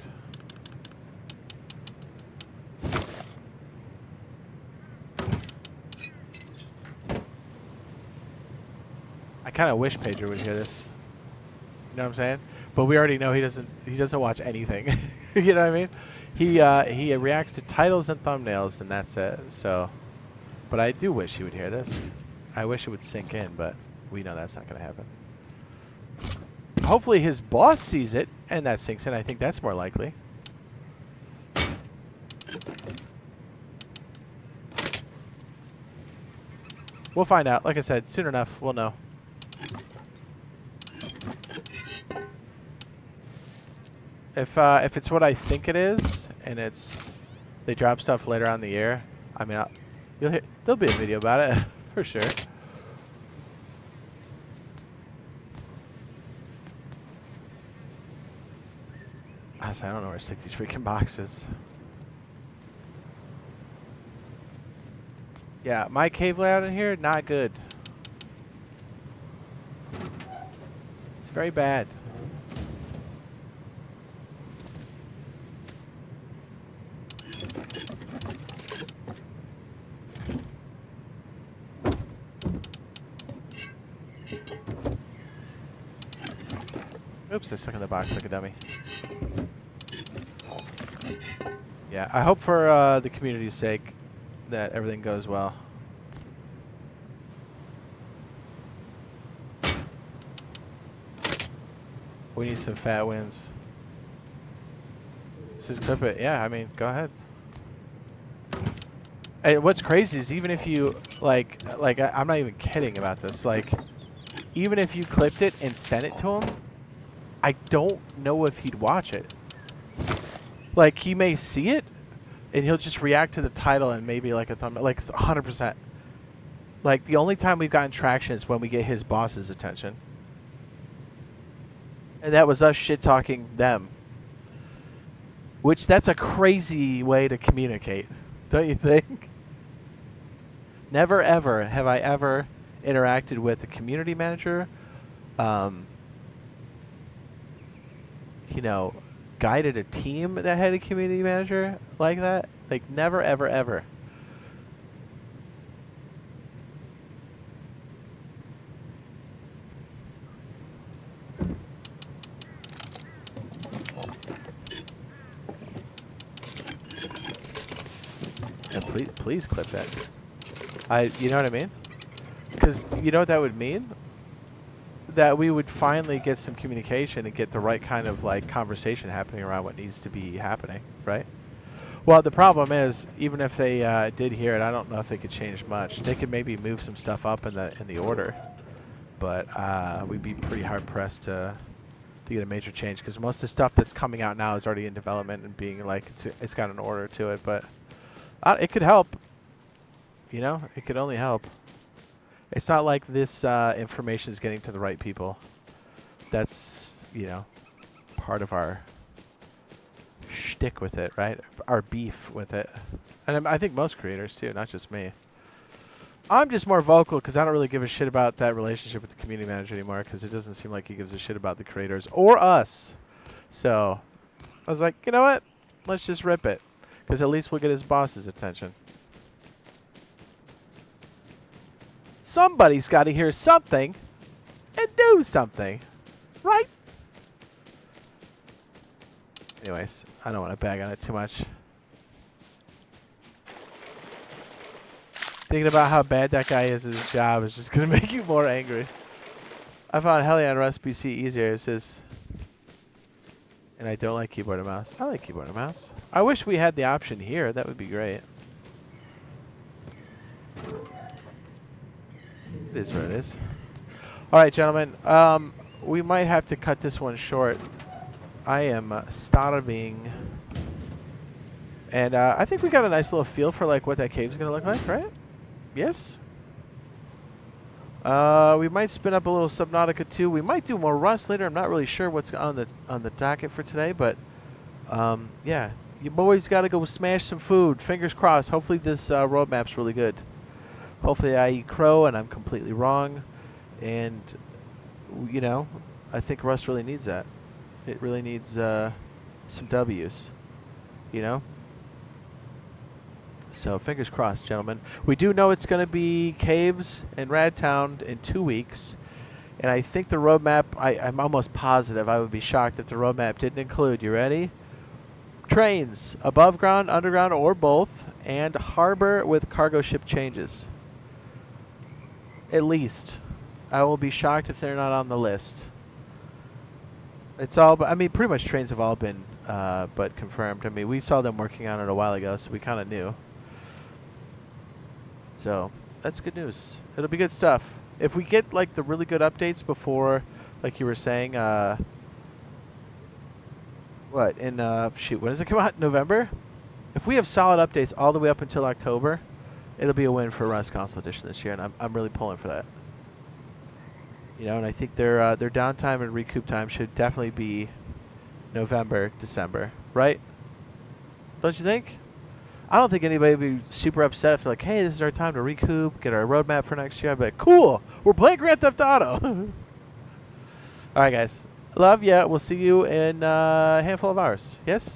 kind of wish Pedro would hear this. You know what I'm saying? But we already know he doesn't watch anything. You know what I mean? He reacts to titles and thumbnails, and that's it. So, but I do wish he would hear this. I wish it would sink in, but we know that's not going to happen. Hopefully his boss sees it, and that sinks in. I think that's more likely. We'll find out. Like I said, soon enough, we'll know. If it's what I think it is, and they drop stuff later on in the year, I mean, there'll be a video about it for sure. Honestly, I don't know where to stick these freaking boxes. Yeah, my cave layout in here, not good. It's very bad. Oops, I stuck in the box like a dummy. Yeah, I hope for the community's sake that everything goes well. We need some fat wins. This is clip it. Yeah, I mean, go ahead. And what's crazy is even if you I'm not even kidding about this. Like, even if you clipped it and sent it to him, I don't know if he'd watch it. Like, he may see it, and he'll just react to the title and maybe like a thumbnail, like 100%. Like, the only time we've gotten traction is when we get his boss's attention. And that was us shit-talking them. Which, that's a crazy way to communicate, don't you think? Never, ever have I ever interacted with a community manager, you know, guided a team that had a community manager like that. Like, never, ever, ever. And please clip that. You know what I mean? Because you know what that would mean? That we would finally get some communication and get the right kind of like conversation happening around what needs to be happening, right? Well, the problem is, even if they did hear it, I don't know if they could change much. They could maybe move some stuff up in the order, but we'd be pretty hard pressed to get a major change because most of the stuff that's coming out now is already in development and being like it's got an order to it. But it could help. You know, it could only help. It's not like this information is getting to the right people. That's, you know, part of our shtick with it, right? Our beef with it. And I think most creators, too, not just me. I'm just more vocal because I don't really give a shit about that relationship with the community manager anymore because it doesn't seem like he gives a shit about the creators or us. So I was like, you know what? Let's just rip it because at least we'll get his boss's attention. Somebody's got to hear something and do something, right? Anyways, I don't want to bag on it too much. Thinking about how bad that guy is at his job is just going to make you more angry. I found Helly on Rust PC easier. It says, and I don't like keyboard and mouse. I like keyboard and mouse. I wish we had the option here. That would be great. It is what it is. All right, gentlemen. We might have to cut this one short. I am starving. And I think we got a nice little feel for like what that cave's going to look like, right? Yes? We might spin up a little Subnautica 2. We might do more Rust later. I'm not really sure what's on the docket for today, but yeah. You boys got to go smash some food. Fingers crossed. Hopefully this roadmap's really good. Hopefully I eat crow and I'm completely wrong. And, you know, I think Rust really needs that. It really needs some W's, you know? So fingers crossed, gentlemen. We do know it's going to be caves in RadTown in 2 weeks. And I think the roadmap, I'm almost positive, I would be shocked if the roadmap didn't include, you ready? Trains, above ground, underground, or both, and harbor with cargo ship changes. At least. I will be shocked if they're not on the list. It's all, I mean, pretty much trains have all been but confirmed. I mean, we saw them working on it a while ago, so we kind of knew. So, that's good news. It'll be good stuff. If we get, like, the really good updates before, like you were saying, what, in, shoot, when does it come out? November? If we have solid updates all the way up until October, it'll be a win for Rust Console Edition this year, and I'm really pulling for that. You know, and I think their downtime and recoup time should definitely be November, December, right? Don't you think? I don't think anybody would be super upset if they're like, hey, this is our time to recoup, get our roadmap for next year. I'd be like, cool, we're playing Grand Theft Auto. All right, guys. Love ya. We'll see you in a handful of hours. Yes?